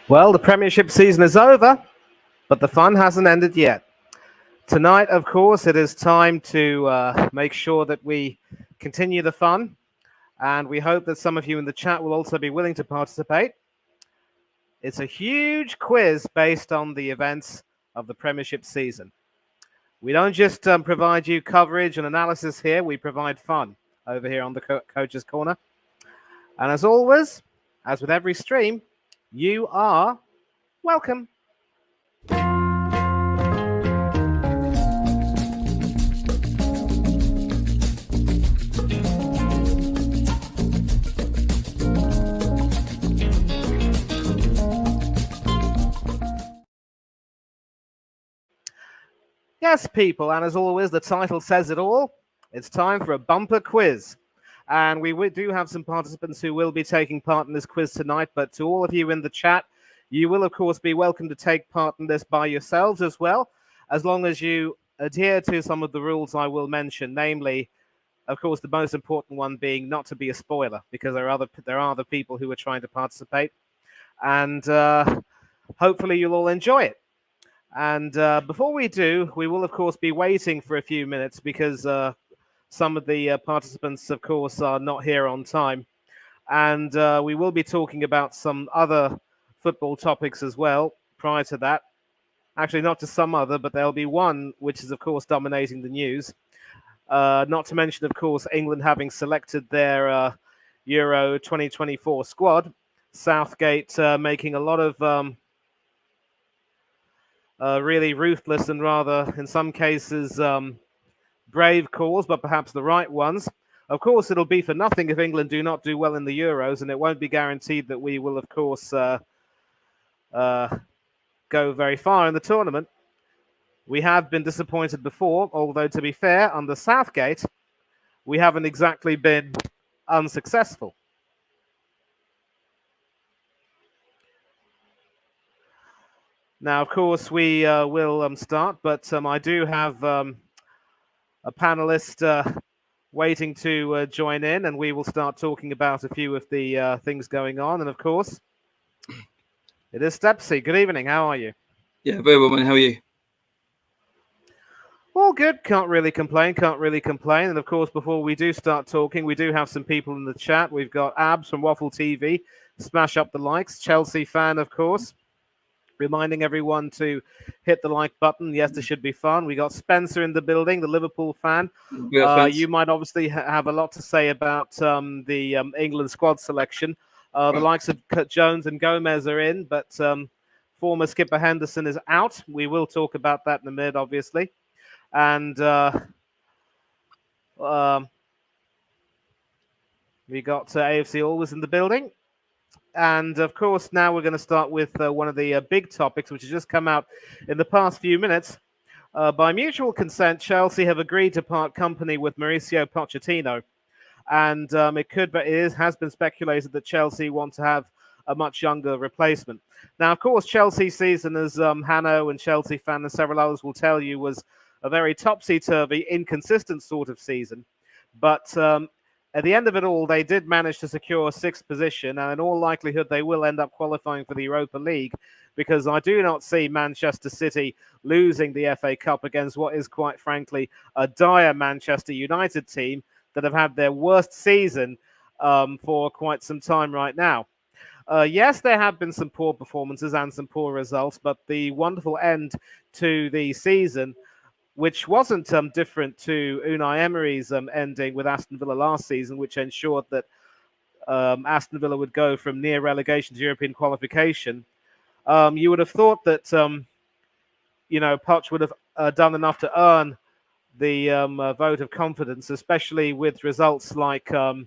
Well, the Premiership season is over, but the fun hasn't ended yet. Tonight, of course, it is time to make sure that we continue the fun, and we hope that some of you in the chat will also be willing to participate. It's a huge quiz based on the events of the Premiership season. We don't just provide you coverage and analysis here, we provide fun over here on the Coach's Corner. And as always, as with every stream, you are welcome. Yes, people, and as always, the title says it all. It's time for a bumper quiz. And we do have some participants who will be taking part in this quiz tonight, but to all of you in the chat, you will, of course, be welcome to take part in this by yourselves as well, as long as you adhere to some of the rules I will mention, namely, of course, the most important one being not to be a spoiler, because there are other people who are trying to participate, and hopefully you'll all enjoy it. And before we do, we will, of course, be waiting for a few minutes because some of the participants, of course, are not here on time. And we will be talking about some other football topics as well prior to that. Actually, not just some other, but there'll be one which is, of course, dominating the news. Not to mention, of course, England having selected their Euro 2024 squad. Southgate making a lot of really ruthless and rather, in some cases, brave calls, but perhaps the right ones. Of course, it'll be for nothing if England do not do well in the Euros, and it won't be guaranteed that we will, of course, go very far in the tournament. We have been disappointed before, although, to be fair, under Southgate, we haven't exactly been unsuccessful. Now, of course, we will start, but I do have a panelist waiting to join in, and we will start talking about a few of the things going on. And, of course, it is Stepsy. Good evening. How are you? Yeah, very well, man. How are you? All good. Can't really complain. And, of course, before we do start talking, we do have some people in the chat. We've got Abs from Waffle TV. Smash up the likes. Chelsea fan, of course. Reminding everyone to hit the like button. Yes, this should be fun. We got Spencer in the building, the Liverpool fan. You might obviously have a lot to say about the England squad selection. The likes of Jones and Gomez are in, but former skipper Henderson is out. We will talk about that in a minute, obviously. And we got AFC Always in the building. And, of course, now we're going to start with one of the big topics, which has just come out in the past few minutes. By mutual consent, Chelsea have agreed to part company with Mauricio Pochettino. And it has been speculated that Chelsea want to have a much younger replacement. Now, of course, Chelsea's season, as Hanno and Chelsea fan and several others will tell you, was a very topsy-turvy, inconsistent sort of season. But at the end of it all, they did manage to secure sixth position, and in all likelihood, they will end up qualifying for the Europa League, because I do not see Manchester City losing the FA Cup against what is, quite frankly, a dire Manchester United team that have had their worst season for quite some time right now. Yes, there have been some poor performances and some poor results, but the wonderful end to the season, which wasn't different to Unai Emery's ending with Aston Villa last season, which ensured that Aston Villa would go from near relegation to European qualification. You would have thought that, Poch would have done enough to earn the vote of confidence, especially with results like, the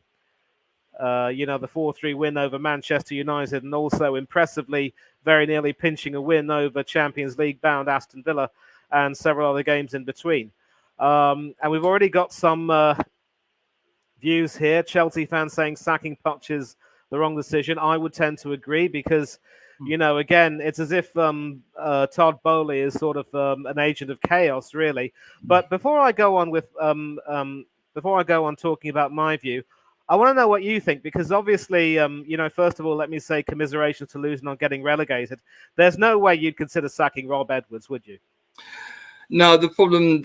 4-3 win over Manchester United, and also impressively very nearly pinching a win over Champions League-bound Aston Villa, and several other games in between. And we've already got some views here. Chelsea fans saying sacking Poch is the wrong decision. I would tend to agree because, again, it's as if Todd Bowley is sort of an agent of chaos, really. But before I go on talking about my view, I want to know what you think because obviously, first of all, let me say commiserations to losing on getting relegated. There's no way you'd consider sacking Rob Edwards, would you? No, the problem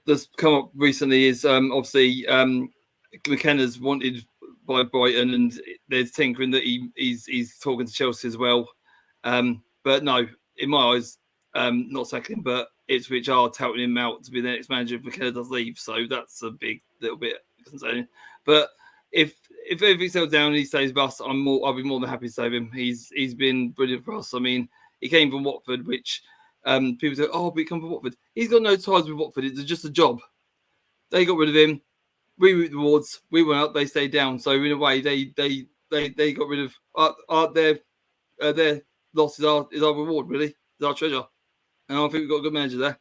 that's come up recently is obviously McKenna's wanted by Brighton, and there's tinkering that he's talking to Chelsea as well. But no, in my eyes, not sacking, but Ipswich are touting him out to be the next manager if McKenna does leave. So that's a big little bit concerning. But if everything settles down and he stays with us, I'll be more than happy to save him. He's been brilliant for us. I mean, he came from Watford, which people say, "Oh, but he come from Watford." He's got no ties with Watford. It's just a job. They got rid of him. We reaped the rewards. We went up. They stayed down. So in a way, they got rid of their loss is our reward. Really, is our treasure. And I think we've got a good manager there.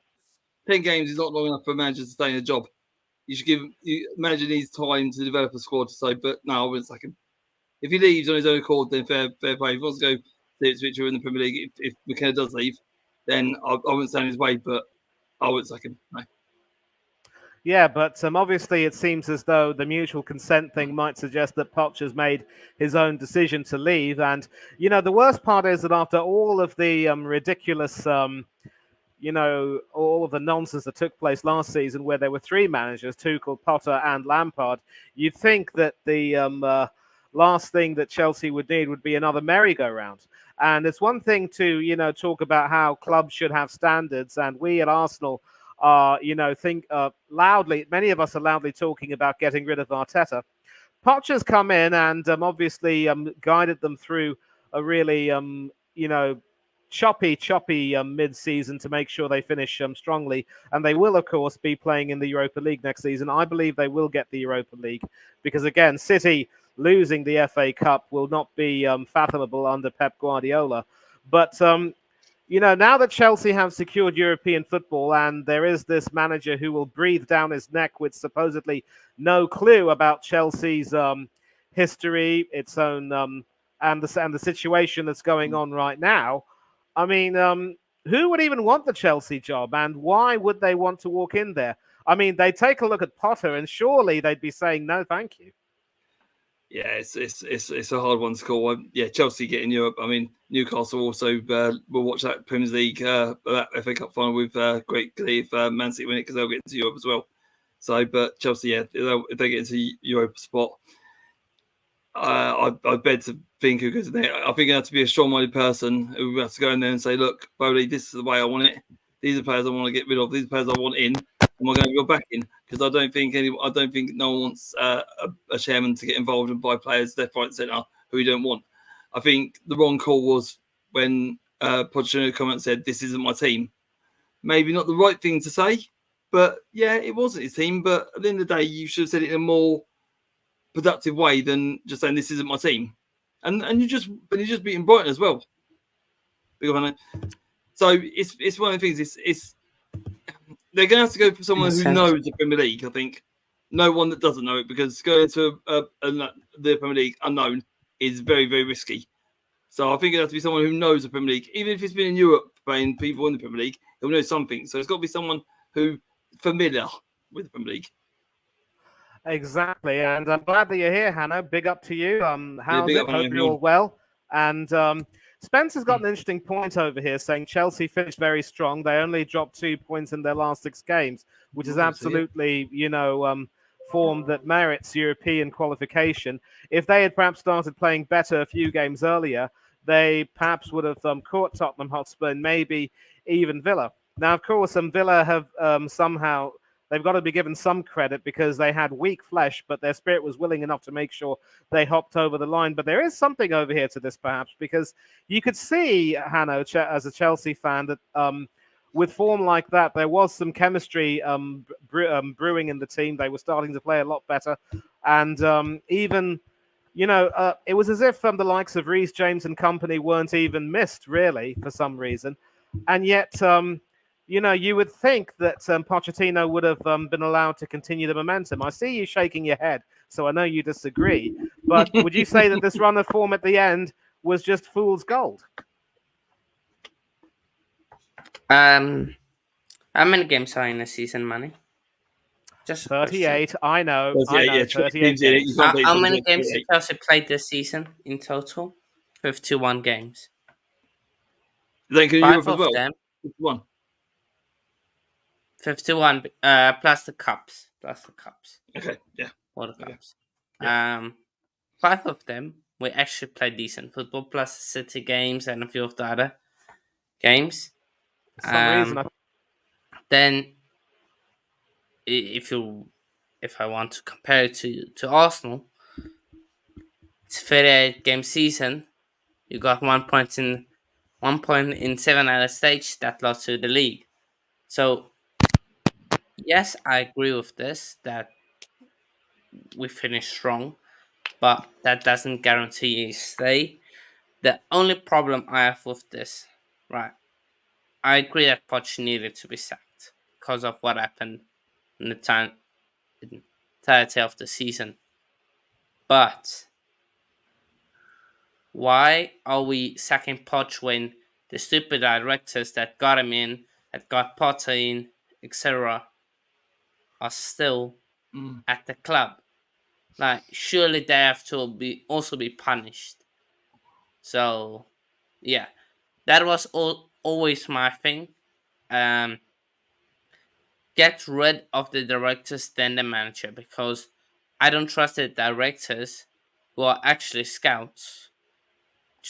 10 games is not long enough for a manager to stay in a job. You should give manager needs time to develop a squad. So, but no, I wouldn't sack him. If he leaves on his own accord, then fair play. If he wants to go to Ipswich in the Premier League, if McKenna does leave, then I wouldn't stand in his way, but I wouldn't sack him. No. Yeah, but obviously it seems as though the mutual consent thing might suggest that Poch has made his own decision to leave. And, the worst part is that after all of the ridiculous, all of the nonsense that took place last season where there were three managers, Tuchel, Potter and Lampard, you'd think that the last thing that Chelsea would need would be another merry-go-round. And it's one thing to, talk about how clubs should have standards, and we at Arsenal are, think loudly, many of us are loudly talking about getting rid of Arteta. Poch has come in and obviously guided them through a really, choppy mid-season to make sure they finish strongly. And they will, of course, be playing in the Europa League next season. I believe they will get the Europa League because, again, City losing the FA Cup will not be fathomable under Pep Guardiola. But now that Chelsea have secured European football and there is this manager who will breathe down his neck with supposedly no clue about Chelsea's history, its own, and the situation that's going on right now, I mean, who would even want the Chelsea job and why would they want to walk in there? I mean, they take a look at Potter and surely they'd be saying, no, thank you. Yeah, it's a hard one to call. Chelsea get in Europe. I mean, Newcastle also will watch that Premier League, that FA Cup final with great glee if Man City win it because they'll get into Europe as well. So, but Chelsea, if they get into Europa spot, I bet to think who goes in there. I think you have to be a strong-minded person who has to go in there and say, "Look, Bowley, this is the way I want it. These are players I want to get rid of. These are players I want in. Am I going to go back in?" Because I don't think no one wants a chairman to get involved and buy players left, right, and centre who you don't want. I think the wrong call was when Pochettino come out and said, "This isn't my team." Maybe not the right thing to say, but yeah, it wasn't his team. But at the end of the day, you should have said it in a more productive way than just saying this isn't my team. And you're just beating Brighton as well. So it's one of the things. It's they're going to have to go for someone who knows the Premier League. I think no one that doesn't know it, because going to the Premier League unknown is very, very risky. So I think it has to be someone who knows the Premier League, even if it's been in Europe playing people in the Premier League. He'll know something. So it's got to be someone who familiar with the Premier League. Exactly, and I'm glad that you're here, Hannah. Big up to you. How's it? Hope you're all well. And Spencer's got an interesting point over here, saying Chelsea finished very strong. They only dropped 2 points in their last 6 games, which is absolutely, form that merits European qualification. If they had perhaps started playing better a few games earlier, they perhaps would have caught Tottenham Hotspur and maybe even Villa. Now, of course, Villa have somehow... They've got to be given some credit because they had weak flesh, but their spirit was willing enough to make sure they hopped over the line. But there is something over here to this, perhaps, because you could see, Hanno, as a Chelsea fan, that with form like that, there was some chemistry brewing in the team. They were starting to play a lot better. And even, it was as if the likes of Reece James and company weren't even missed, really, for some reason. And yet... you would think that Pochettino would have been allowed to continue the momentum. I see you shaking your head, so I know you disagree. But would you say that this run of form at the end was just fool's gold? How many games are in a season, Manny? Just a 38. I know. 38, 38 games. How many games did Chelsea play this season in total? 51 games. Then can Five Europe as of well? them. 51. 51 plus the cups. Okay, yeah. All the Okay. cups. Yeah. 5 of them we actually played decent football, plus the City games and a few of the other games. For some reason, Then, if I want to compare it to Arsenal, it's a 38 game season. You got 1 point in 7 out of stage that lost to the league. So yes, I agree with this that we finished strong, but that doesn't guarantee you stay. The only problem I have with this, right? I agree that Poch needed to be sacked because of what happened in the entirety of the season. But why are we sacking Poch when the stupid directors that got him in, that got Potter in, etc., are still at the club? Like, surely they have to also be punished. So, yeah, that was always my thing. Get rid of the directors then the manager, because I don't trust the directors who are actually scouts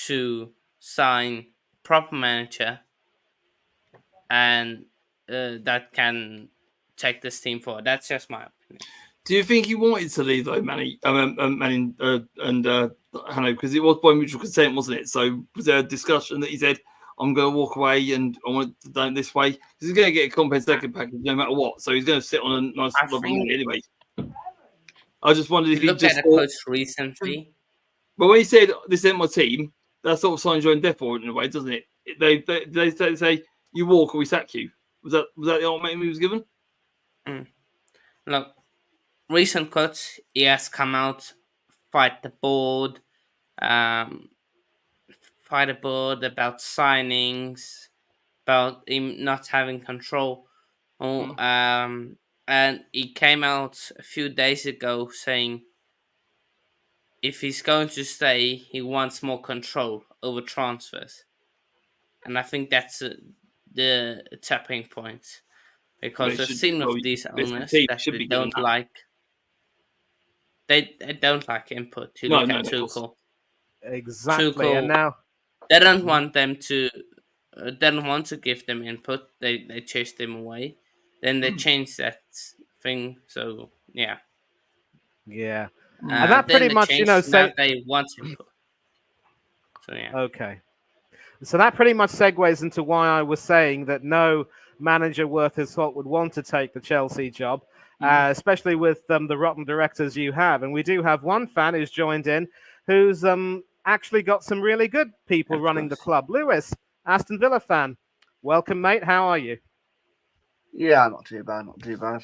to sign proper manager and that can take this team forward. That's just my opinion. Do you think he wanted to leave though, Manny? Manning and Hanno, because it was by mutual consent, wasn't it? So was there a discussion that he said, "I'm going to walk away and I want to do it this way"? Because he's going to get a compensation package no matter what, so he's going to sit on a nice lot of money anyway. I just wondered if he Look just at the coach recently. But when he said, "This isn't my team," that sort of signs your own death warrant in a way, doesn't it? They say you walk or we sack you. Was that the ultimatum he was given? Look, recent cuts, he has come out, fight the board about signings, about him not having control. And he came out a few days ago saying if he's going to stay, he wants more control over transfers. And I think that's the tapping point. Because we've seen with these owners that they don't like. They don't like input. You look at Tuchel. Exactly. Tuchel, and now they don't want them to. They don't want to give them input. They chase them away. Then they change that thing. So yeah. Yeah. And that pretty much, now they want input. So yeah. Okay. So that pretty much segues into why I was saying that no manager worth his salt would want to take the Chelsea job, especially with the rotten directors you have. And we do have one fan who's joined in who's actually got some really good people running the club. Lewis, Aston Villa fan. Welcome, mate. How are you? Yeah, not too bad, not too bad.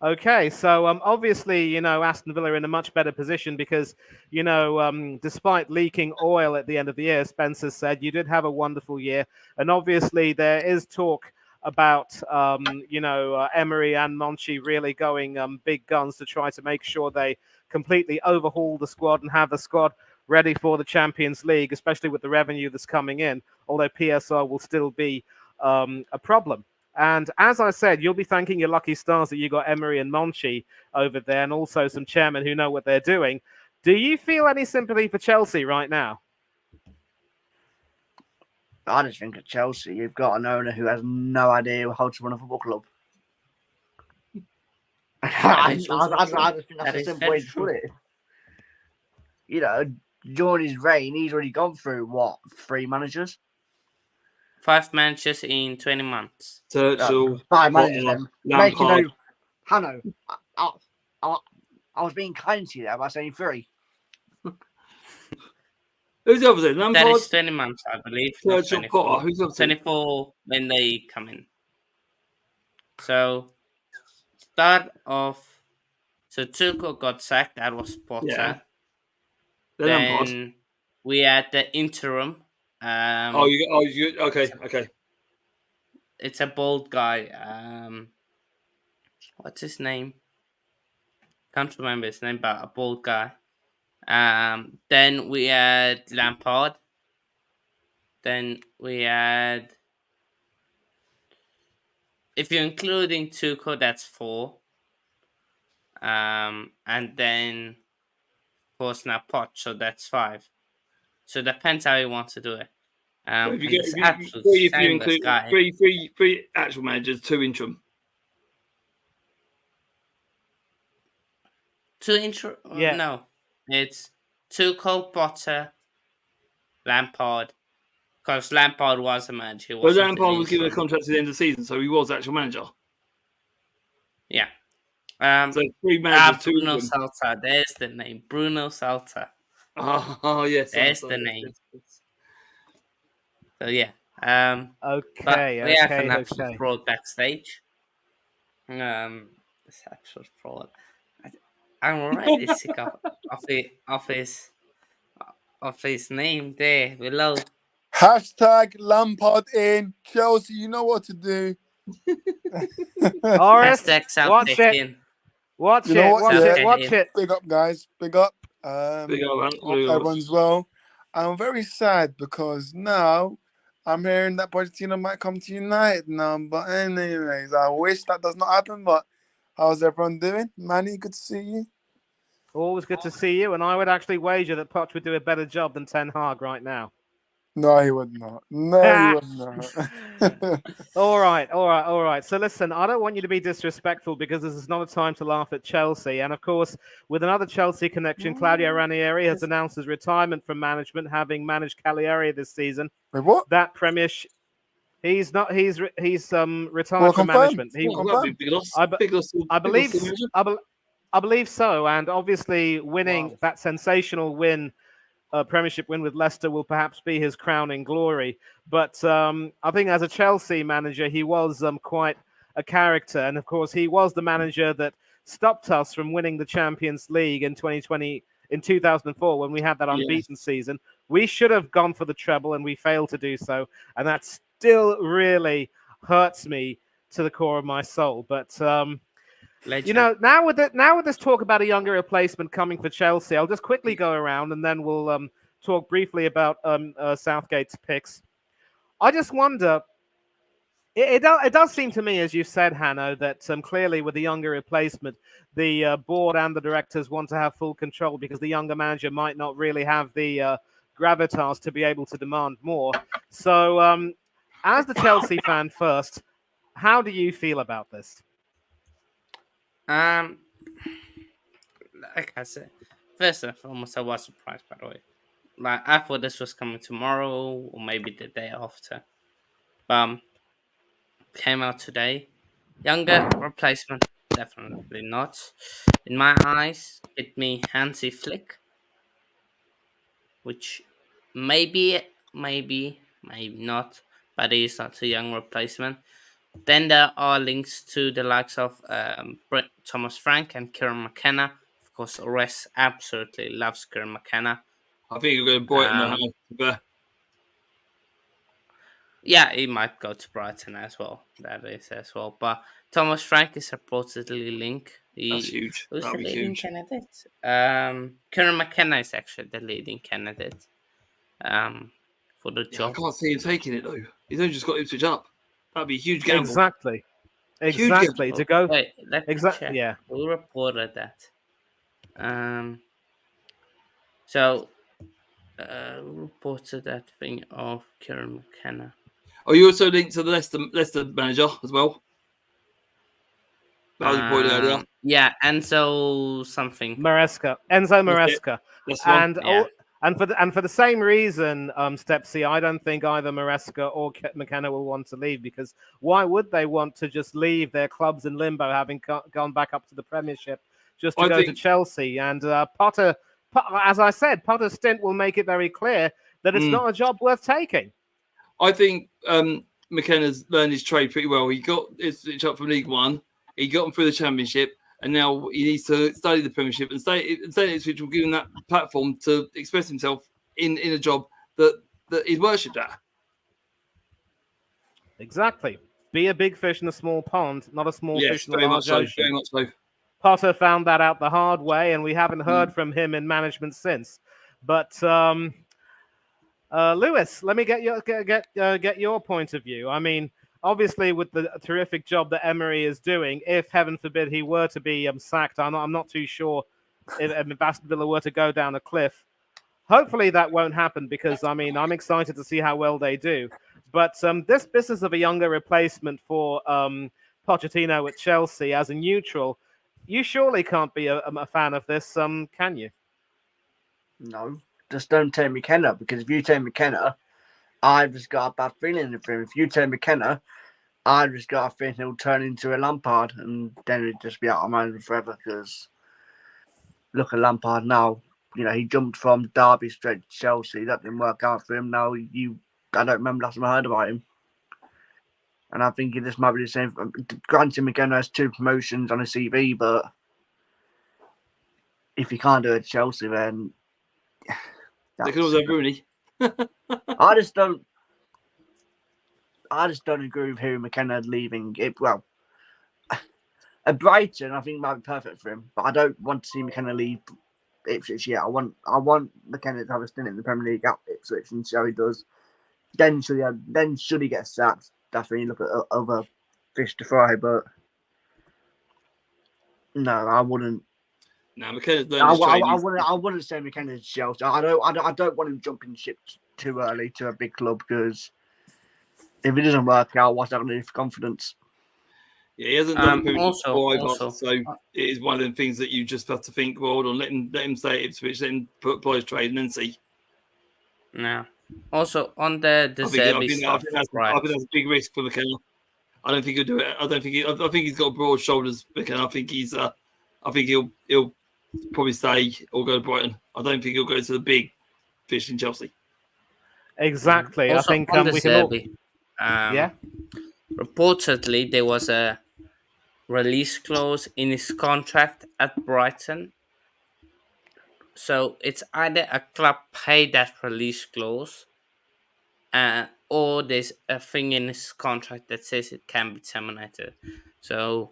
Okay, so obviously, Aston Villa are in a much better position because, despite leaking oil at the end of the year, Spencer said you did have a wonderful year. And obviously, there is talk about, Emery and Monchi really going big guns to try to make sure they completely overhaul the squad and have the squad ready for the Champions League, especially with the revenue that's coming in, although PSR will still be a problem. And as I said, you'll be thanking your lucky stars that you got Emery and Monchi over there, and also some chairmen who know what they're doing. Do you feel any sympathy for Chelsea right now? I just think at Chelsea, you've got an owner who has no idea how to run a football club. I just think that's a simple way to put it. During his reign, he's already gone through, 3 managers? 5 managers in 20 months. 5 managers. Hanno, I was being kind to you there by saying 3. Who's the other? Lampard? That is 20 months, I believe. Churchill, Potter. Who's the other? 24 when they come in. So, start off. So, Tuchel got sacked. That was Potter. Yeah. Then we had the interim. Okay. It's a bold guy. what's his name? Can't remember his name, but a bald guy. Then we had Lampard. Then we had, if you're including Tuchel, that's 4. And then of course now Poch, so that's 5. So it depends how you want to do it. So And this absolute if you shameless include guy. three actual managers, 2 interim. 2 intro? Yeah. No, it's Tuchel, Potter, Lampard. Because Lampard was a manager. But Lampard was given a contract to the end of the season, so he was actual manager. Yeah. So 3 managers, 2 Bruno interim. Salta. There's the name. Bruno Salta. Oh yes. There's the name. Yes. So yeah. Okay. But we have an Okay. absolute fraud backstage. This absolute fraud. I'm already sick of his name there below. Hashtag Lampard in Chelsea. You know what to do. Horace, Hashtag South watch it. in. Watch You know it. what? Watch Yeah. it. Watch it. Big up, guys. Big up. Big up, man. Hope everyone's well. I'm very sad because now I'm hearing that Pochettino might come to United now. But anyways, I wish that does not happen. But how's everyone doing? Manny, good to see you. Always good to see you. And I would actually wager that Poch would do a better job than Ten Hag right now. No, he would not. No, he would not. All right. So listen, I don't want you to be disrespectful because this is not a time to laugh at Chelsea. And of course, with another Chelsea connection, Claudio Ranieri has announced his retirement from management, having managed Cagliari this season. Wait, what? That Premiership, he's retired Well, from management. He, Big loss. I believe so. And obviously, winning that sensational win. Premiership win with Leicester will perhaps be his crowning glory. But I think as a Chelsea manager, he was quite a character. And of course, he was the manager that stopped us from winning the Champions League in 2004 when we had that unbeaten season. We should have gone for the treble and we failed to do so. And that still really hurts me to the core of my soul. But you know, now with this talk about a younger replacement coming for Chelsea, I'll just quickly go around and then we'll talk briefly about Southgate's picks. I just wonder. It does seem to me, as you said, Hanno, that clearly with the younger replacement, the board and the directors want to have full control because the younger manager might not really have the gravitas to be able to demand more. So, as the Chelsea fan first, how do you feel about this? Like I said, first and foremost, I was surprised, by the way. Like, I thought this was coming tomorrow or maybe the day after. Came out today. Younger replacement, definitely not. In my eyes, it me Hansi Flick, which maybe not, but he is not a young replacement. Then there are links to the likes of Thomas Frank and Kieran McKenna. Of course, Ores absolutely loves Kieran McKenna. I think you're going to Brighton. Yeah, he might go to Brighton as well. That is as well. But Thomas Frank is reportedly linked. That's huge. Who's That'll the be leading huge. candidate? Kieran McKenna is actually the leading candidate for the job. I can't see him taking it though. He's only just got Ipswich up. That'd be a huge gamble. Exactly. To go. Wait, let me check. Yeah. Who reported that? So, who reported that thing of Kieran McKenna? Oh, you also linked to the Leicester manager as well. That was reported earlier. Yeah, Enzo something. Enzo Maresca. That's one. And for the same reason, Stepsy, I don't think either Maresca or McKenna will want to leave because why would they want to just leave their clubs in limbo, having gone back up to the Premiership, just to go to Chelsea? And Potter, as I said, Potter's stint will make it very clear that it's not a job worth taking. I think McKenna's learned his trade pretty well. He got Ipswich up from League One. He got him through the Championship. And now he needs to study the Premiership and stay which will give him that platform to express himself in a job that he's worshipped at. Exactly. be a big fish in a small pond, not a small Yes, fish in a very much large so. ocean. Very much so. Potter found that out the hard way, and we haven't heard from him in management since. But Lewis, let me get your point of view. I mean, obviously, with the terrific job that Emery is doing, if heaven forbid he were to be sacked, I'm not too sure if Aston Villa were to go down a cliff. Hopefully, that won't happen because I mean, I'm excited to see how well they do. But this business of a younger replacement for Pochettino at Chelsea as a neutral, you surely can't be a fan of this, can you? No, just don't take McKenna, because if you take McKenna, I've just got a bad feeling for him. If you take McKenna, I've just got a feeling he'll turn into a Lampard, and then he'd just be out of mind forever. Because look at Lampard now. You know, he jumped from Derby straight to Chelsea. That didn't work out for him. Now I don't remember last time I heard about him. And I think this might be the same. Granted, McKenna has 2 promotions on his CV, but if he can't do it at Chelsea, then They could also have Rooney. I just don't agree with Harry McKenna leaving. Well, at Brighton, I think might be perfect for him, but I don't want to see McKenna leave Ipswich yet. I want McKenna to have a stint in the Premier League at Ipswich and see how he does. Then should he get sacked, that's when you look at other fish to fry. But no, I wouldn't. Now McKenna's learned his trade. I wouldn't say McKenna's Chelsea. I don't want him jumping ship too early to a big club, because if it doesn't work out, what's that going to do for confidence? Yeah, he hasn't done it also, so it is one of the things that you just have to think, well, hold on, let him stay at Ipswich, let him apply his trade and then see. No. Also, on the Zerbi stuff, right? I think that's a big risk for McKenna. I don't think he'll do it. I think he's got broad shoulders, McKenna. I think he'll probably stay or go to Brighton. I don't think he'll go to the big fish in Chelsea. Exactly. Also, I think on the we can all... Zerbi, yeah. Reportedly, there was a release clause in his contract at Brighton. So it's either a club paid that release clause, or there's a thing in his contract that says it can be terminated. So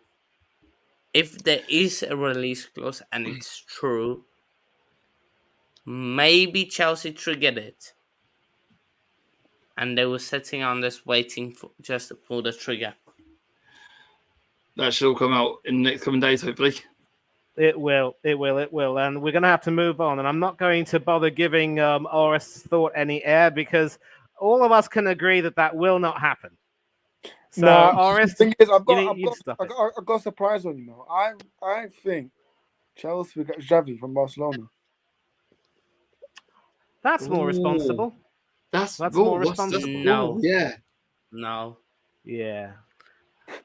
if there is a release clause and it's true, maybe Chelsea triggered it. And they were sitting on this waiting for just to pull the trigger. That should all come out in the next coming days, hopefully. It will. And we're going to have to move on. And I'm not going to bother giving Oris Thought any air, because all of us can agree that will not happen. So, Oris, the thing is, I've got a surprise on you now. I think Chelsea got Xavi from Barcelona. That's more responsible. That's more responsible. No. Yeah. No. Yeah.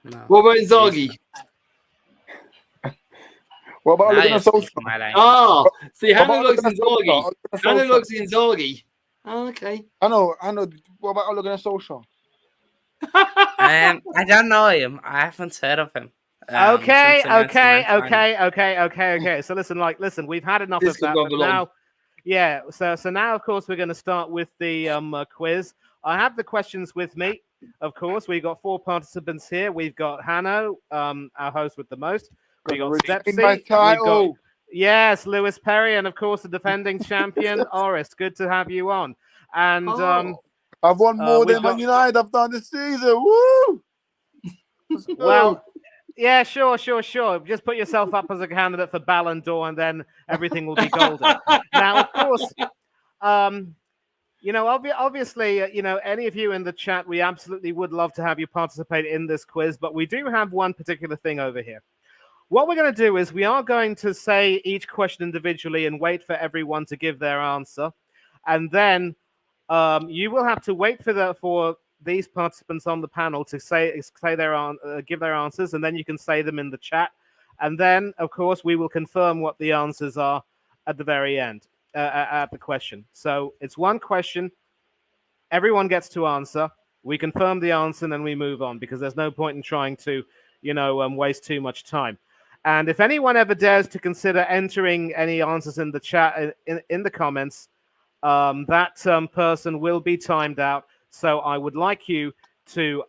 No. What about Inzaghi? What about Ole Gunnar Solskjaer? Oh, see, Hannah looks Inzaghi. Hannah looks Inzaghi. Oh, okay. I know. What about Ole Gunnar Solskjaer? I don't know him. I haven't heard of him. Okay. So listen. We've had enough of that. But now, yeah. So now, of course, we're going to start with the quiz. I have the questions with me. Of course, we've got 4 participants here. We've got Hanno, our host with the most. We got Stepsy. Yes, Lewis Perry, and of course the defending champion Oris. Good to have you on. And I've won more than Man United I've done this season. Woo! Well, yeah, sure. Just put yourself up as a candidate for Ballon d'Or, and then everything will be golden. Now, of course, obviously, any of you in the chat, we absolutely would love to have you participate in this quiz, but we do have one particular thing over here. What we're going to do is we are going to say each question individually and wait for everyone to give their answer. And then you will have to wait for these participants on the panel to give their answers, and then you can say them in the chat. And then, of course, we will confirm what the answers are at the very end, at the question. So it's one question. Everyone gets to answer. We confirm the answer, and then we move on, because there's no point in trying to, waste too much time. And if anyone ever dares to consider entering any answers in the chat, in the comments, that person will be timed out. So I would like you to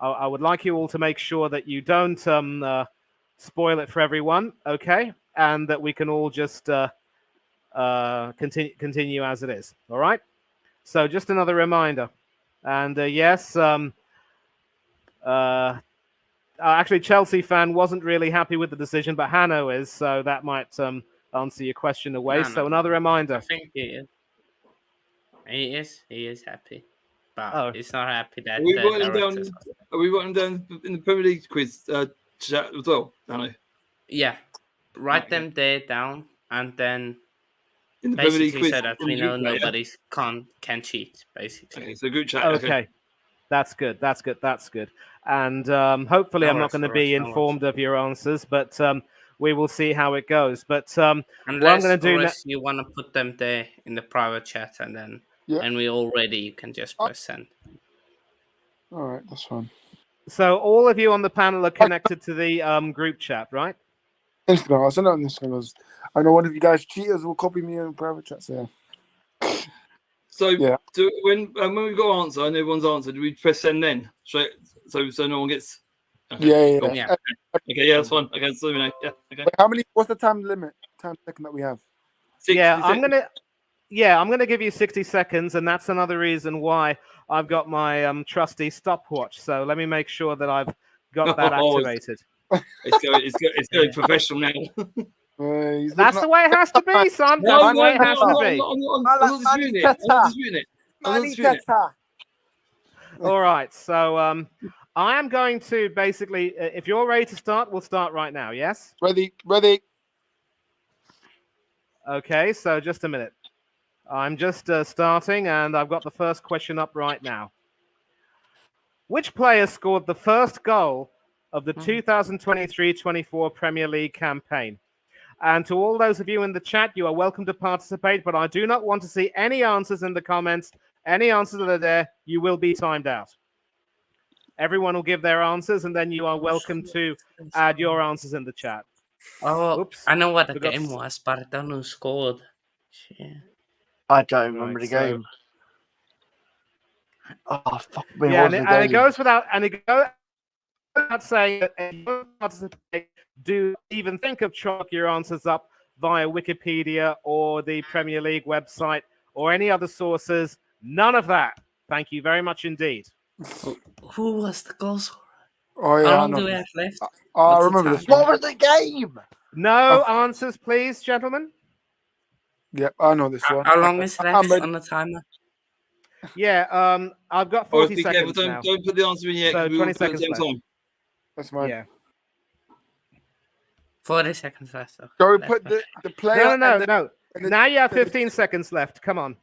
I would like you all to make sure that you don't spoil it for everyone, okay? And that we can all just continue as it is. All right. So just another reminder, and yes, actually, Chelsea fan wasn't really happy with the decision, but Hanno is, so that might answer your question away. So another reminder. I think he is. He is happy, but Oh. he's not happy that Are we the writing directors. down? Are we writing down in the Premier League quiz chat as well? Hanno? Yeah, write Okay. them there down, and then In the Premier League basically quiz, so that on we the know group chat, yeah? nobody can cheat. Basically. Okay, so group chat. Okay. That's good. That's good. That's good. And hopefully, No I'm not worries, going to no be worries, no informed of your answers, but we will see how it goes. But what I'm Unless going to do now. you want to put them there in the private chat, and then Yeah. when we're all ready, you can just press send. All right, that's fine. So all of you on the panel are connected to the group chat, right? Instagram. I'll send it on Instagram. I know one of you guys cheaters will copy me in private chat. So yeah. So Yeah. when we've got an answer and everyone's answered, do we press send then? Straight, so no one gets. Okay. Yeah. Cool. Yeah. Okay, yeah, that's fine. Okay, so you know, yeah, okay. Wait, how many? What's the time second that we have? 60 Yeah, I'm seconds. gonna give you 60 seconds, and that's another reason why I've got my trusty stopwatch. So let me make sure that I've got that Oh, activated. It's going professional now. He's That's looking the way it has to be, son. That's the way it has to be. I'm not disputing it. I'm not disputing it. I'm not disputing it. All right, so I am going to basically, if you're ready to start, we'll start right now. Yes. Ready. Okay, so just a minute. I'm just starting, and I've got the first question up right now. Which player scored the first goal of the 2023-24 Premier League campaign? And to all those of you in the chat, you are welcome to participate, but I do not want to see any answers in the comments. Any answers that are there, you will be timed out. Everyone will give their answers, and then you are welcome to add your answers in the chat. Oh, Oops. I know what the Forgot game to- was, but I don't know who scored. Shit. I don't remember Right, the game. Oh fuck me! Yeah, What was the game? it goes without saying that if you want to participate, do even think of chalking your answers up via Wikipedia or the Premier League website or any other sources. None of that. Thank you very much indeed. Who was the goal scorer? Oh yeah. How I long know. do we have left? I What's the remember time? this one. What was the game? No answers, please, gentlemen. Yep, I know this one. How long is I'm left ready. on the timer? Yeah, I've got Or 40 be careful, seconds now. don't put the answer in yet. So 'Cause we 20 all put it at the seconds same left. time. That's fine. Yeah. 40 seconds left. Okay, Shall we left, put left. the player? No. and the- Now you have 15 seconds left. Come on.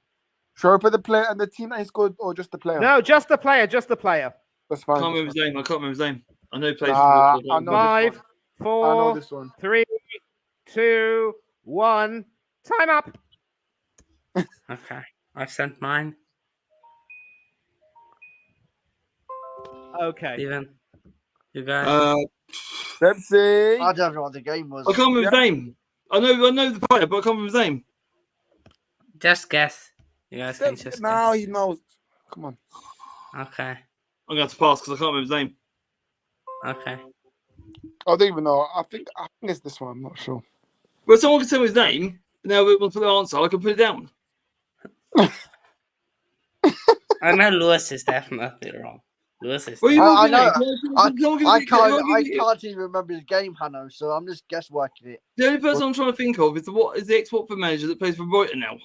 Shall we put the player and the team that he scored, or just the player? No, just the player. Just the player. That's I fine. can't remember his name. I can't remember his name. I know he plays Nah, for I know this 5, one. I 4, know this one. 3, 2, 1. Time up. Okay, I've sent mine. Okay. Steven, you guys. Let's see. I don't know what the game was. I can't remember his name. I know the player, but I can't remember his name. Just guess. You guys can just Now he knows. Come on. guess. Okay, I'm going to have to pass because I can't remember his name. okay. I don't even know. I think it's this one. I'm not sure. Well, someone can tell me his name. Now we want to put the answer. I can put it down. I know Lewis is definitely wrong. Lewis is. Well, you I will be know. late. I can't even remember his game, Hanno. So I'm just guessworking it. The only person I'm trying to think of is the ex-Watford manager that plays for Brighton now.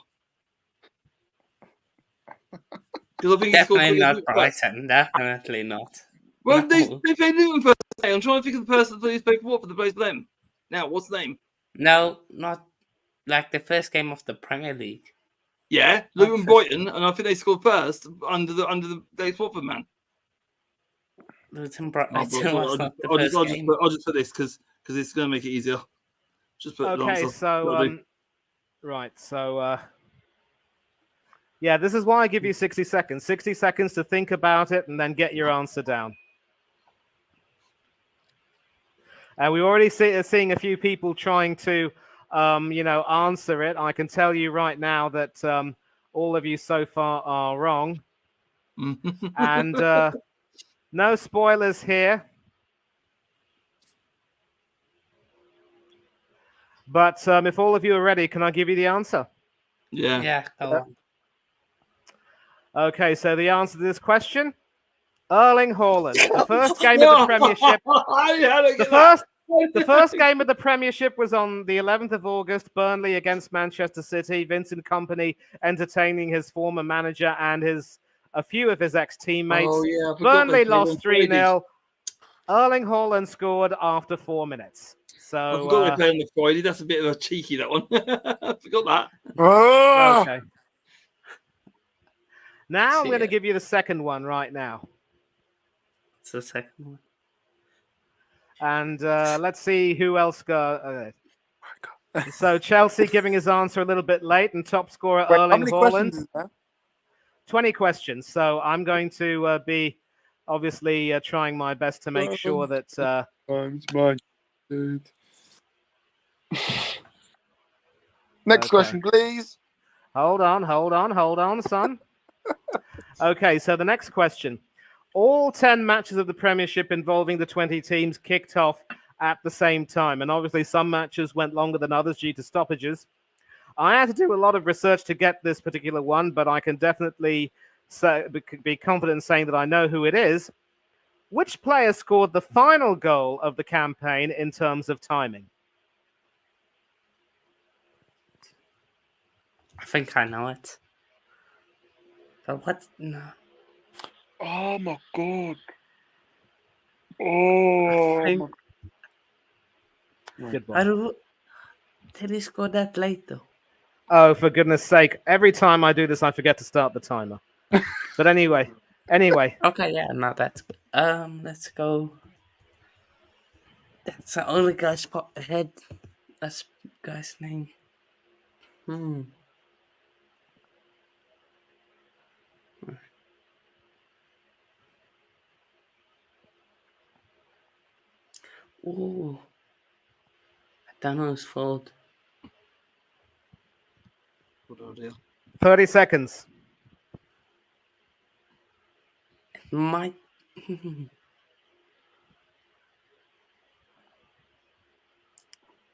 Because I think Definitely not Well, Brighton. Definitely not. well No. they played Luton first. I'm trying to think of the person that plays for Watford that plays for them. Now, what's the name? No, not like the first game of the Premier League. Yeah, Luton Brighton, and I think they scored first under the ex-Watford man. Luton Oh, Brighton well, was not the first game. I'll just put this because it's going to make it easier. Just put the Okay, answer. so That'll do. right, so yeah, this is why I give you 60 seconds. 60 seconds to think about it and then get your answer down. And we already seeing a few people trying to, answer it. I can tell you right now that all of you so far are wrong. And No spoilers here. But if all of you are ready, can I give you the answer? Yeah. Yeah, go on. Okay, so the answer to this question, Erling Haaland. The first game of the Premiership. The first game of the Premiership was on the 11th of August, Burnley against Manchester City. Vincent Kompany entertaining his former manager and a few of his ex-teammates. Oh, yeah, I forgot Burnley they played lost on Friday. 3-0. Erling Haaland scored after 4 minutes. So I forgot they played on the Friday. That's a bit of a cheeky, that one. I forgot that. Oh, okay. Now I'm See going to it. give you the second one right now. It's the second one. And let's see who else got. So Chelsea giving his answer a little bit late, and top scorer wait, how Erling many Haaland. questions is there? 20 questions. So I'm going to be obviously trying my best to make sure that. Times my dude. Next Okay. question, please. Hold on, son. Okay, so the next question. All 10 matches of the Premiership involving the 20 teams kicked off at the same time. And obviously, some matches went longer than others due to stoppages. I had to do a lot of research to get this particular one, but I can definitely be confident in saying that I know who it is. Which player scored the final goal of the campaign in terms of timing? I think I know it. But what? No. Oh my god. Oh I my think, Good I one. don't. Did he score that late though? Oh, for goodness sake. Every time I do this, I forget to start the timer. But anyway. Okay, yeah, no, that's good. Let's go. That's the only guy's spot ahead. That's guy's name. Ooh. I don't know his fault. Good idea. 30 seconds. It might.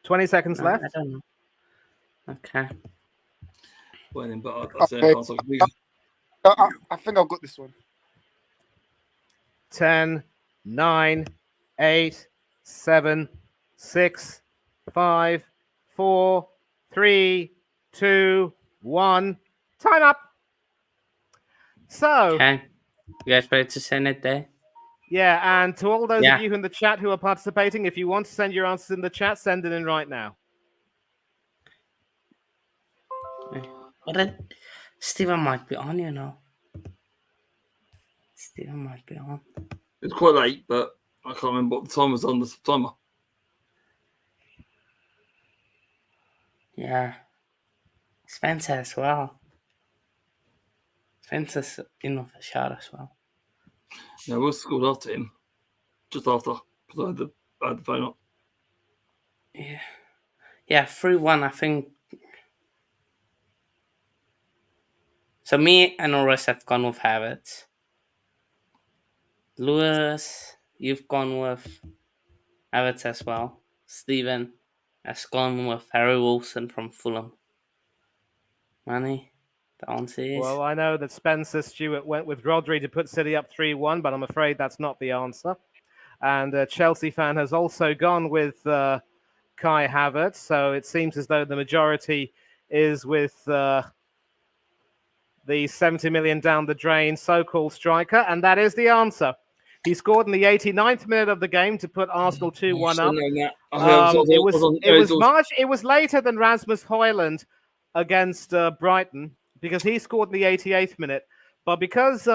20 seconds No, I left. don't know. Okay. Well, then, but I say I Okay. can't stop. I think I've got this one. 10, 9, 8, 7, 6, 5, 4, 3, 2, 1. Time up. So, Okay. You guys ready to send it there? yeah, and to all those Yeah. of you in the chat who are participating, if you want to send your answers in the chat, send it in right now. But then Steven might be on, you know. Steven might be on. It's quite late, but I can't remember what the time was on the timer. Yeah. Spencer as well. Spencer's in with a shot as well. Yeah, we scored after him. Just after. Because I had the phone up. Yeah. Yeah, 3-1, I think. So me and Norris have gone with Havertz. Lewis, you've gone with Havertz as well. Steven has gone with Harry Wilson from Fulham. Manny, the answer is... Well, I know that Spencer Stewart went with Rodri to put City up 3-1, but I'm afraid that's not the answer. And a Chelsea fan has also gone with Kai Havertz. So it seems as though the majority is with the 70 million down the drain so-called striker. And that is the answer. He scored in the 89th minute of the game to put Arsenal 2-1 up. It was later than Rasmus Højlund against Brighton because he scored in the 88th minute. But because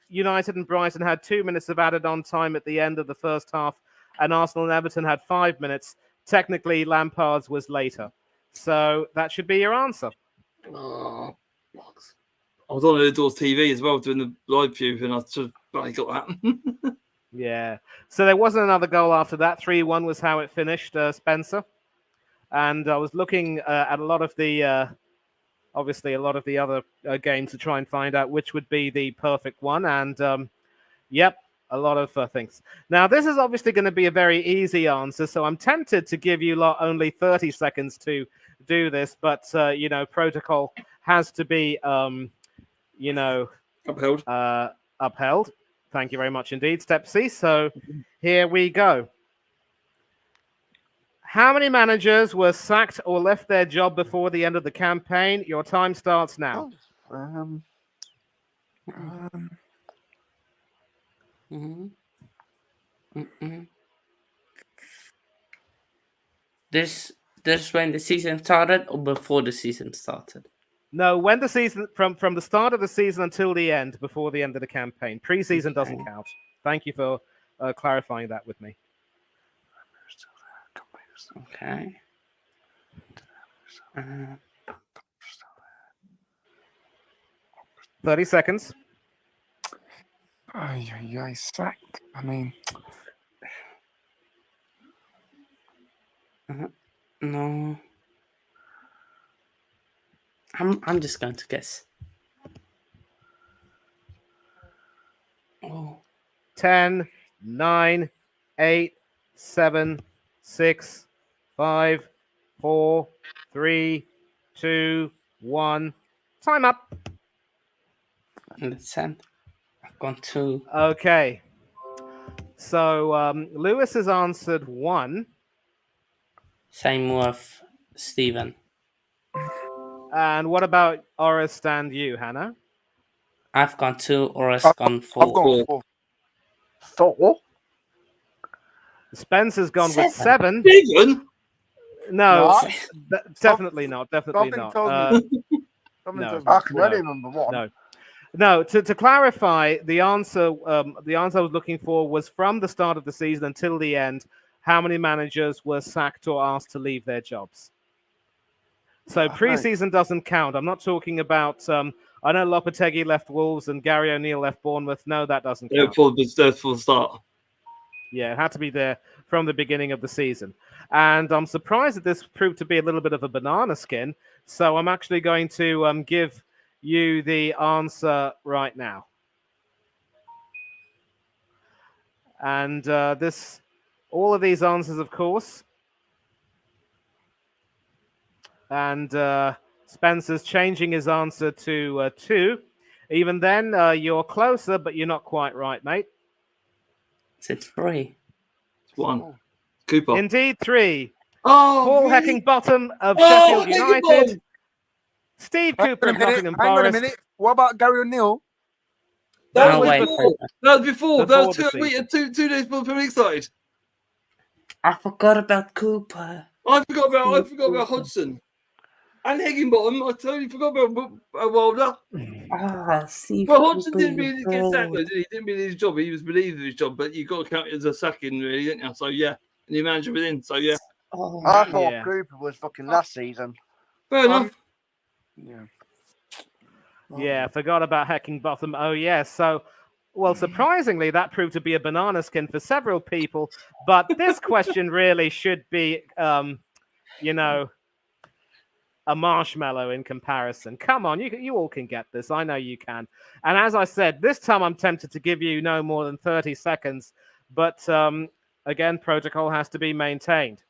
United and Brighton had 2 minutes of added on time at the end of the first half, and Arsenal and Everton had 5 minutes, technically Lampard's was later. So that should be your answer. Oh, I was on Doors TV as well doing the live view, and I should have barely got that. Yeah. So there wasn't another goal after that. 3-1 was how it finished, Spencer. And I was looking at a lot of the, obviously, a lot of the other games to try and find out which would be the perfect one. And, yep, a lot of things. Now, this is obviously going to be a very easy answer, so I'm tempted to give you lot only 30 seconds to do this, but protocol has to be, Upheld. upheld. Thank you very much indeed, Step C. So here we go. How many managers were sacked or left their job before the end of the campaign? Your time starts now. This when the season started or before the season started? No, when the season from the start of the season until the end, before the end of the campaign. Preseason doesn't count. Thank you for clarifying that with me. Okay. 30 seconds. Sacked. I mean, No. I'm just going to guess. Oh. 10, 9, 8, 7, 6, 5, 4, 3, 2, 1. Time up. Let's end. I've gone to. Okay. So Lewis has answered 1. Same with Stephen. And what about Orest and you, Hannah? I've gone 2, Orest gone 4. I've gone 4. 4? Spencer's gone with 7. Stephen? No, No. definitely not. Definitely Something not. tells me. Something no. tells me. I can only No. remember 1. No. No, to clarify, the answer I was looking for was from the start of the season until the end, how many managers were sacked or asked to leave their jobs? So preseason doesn't count. I'm not talking about, I know Lopetegui left Wolves and Gary O'Neill left Bournemouth. No, that doesn't count. For the start. Yeah, it had to be there from the beginning of the season. And I'm surprised that this proved to be a little bit of a banana skin. So I'm actually going to give you the answer right now. And all of these answers, of course. And Spencer's changing his answer to 2. Even then, you're closer, but you're not quite right, mate. It's 3. It's 1. Cooper. Indeed, 3. Oh, Paul really? Heckingbottom of Sheffield United. Heckingbottom! Steve Cooper of Nottingham Hang on a Forest. minute. What about Gary O'Neill? That No was way. before. That was before. Before That was the 2 weeks, season. 2 days before the week started. I forgot about Cooper. I forgot about Hodgson. And Higginbottom. I totally forgot about Wilder. Steve Well, Hodgson Cooper, didn't you really get sacked, fraud. though, did he? Didn't really his job. He was relieved of his job, but you got to count it as a sacking, really, didn't you? So, yeah. And your manager was in, so, yeah. Oh, I thought Yeah. Cooper was fucking last season. Fair enough. Yeah. Yeah, forgot about Heckingbottom. Oh, yes. So, well, surprisingly, that proved to be a banana skin for several people. But this question really should be, a marshmallow in comparison. Come on, you all can get this. I know you can. And as I said, this time I'm tempted to give you no more than 30 seconds. But again, protocol has to be maintained.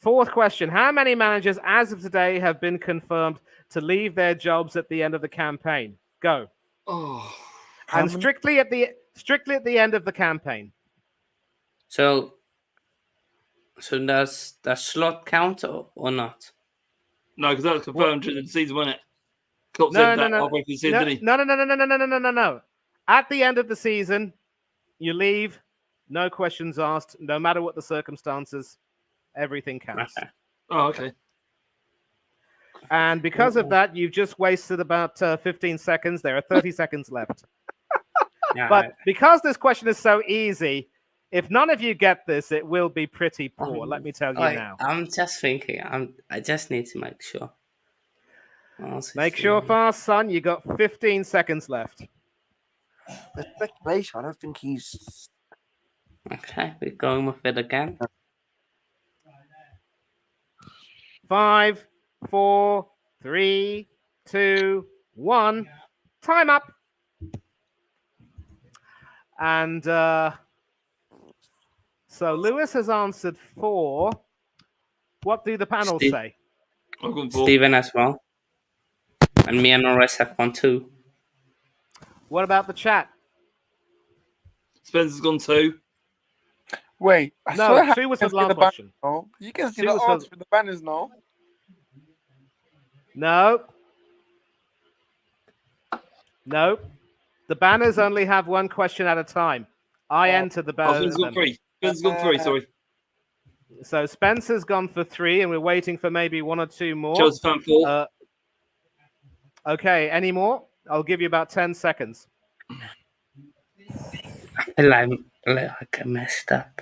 4th question. How many managers as of today have been confirmed to leave their jobs at the end of the campaign? Go. Oh. And strictly at the end of the campaign. So does slot count or not? No, because that was confirmed during the season, wasn't it? Klopp No, said no, that no. halfway through the season, didn't he? No. At the end of the season, you leave, no questions asked, no matter what the circumstances, everything counts. Okay. Oh, okay. And because of that, you've just wasted about 15 seconds. There are 30 seconds left. Yeah, But because this question is so easy, if none of you get this, it will be pretty poor. Let me tell you now. I'm just thinking. I just need to make sure. Make sure fast, son. You got 15 seconds left. The speculation, I don't think he's. Okay, we're going with it again. 5, 4, 3, 2, 1. Time up. And so Lewis has answered 4. What do the panel Steve. say? I've gone 4. Steven as well. And me and Norris have won 2. What about the chat? Spencer's gone 2. Wait, I No, swear 2 was you the can see last the question. banners, no? You can see Two the was for- answer for the banners, no? No. The banners only have one question at a time. I enter the Oh, Spencer's banner. got 3. Spencer's got 3, sorry. So Spencer's gone for 3, and we're waiting for maybe 1 or 2 more. Chelsea fan 4. Okay, any more? I'll give you about 10 seconds. I messed up.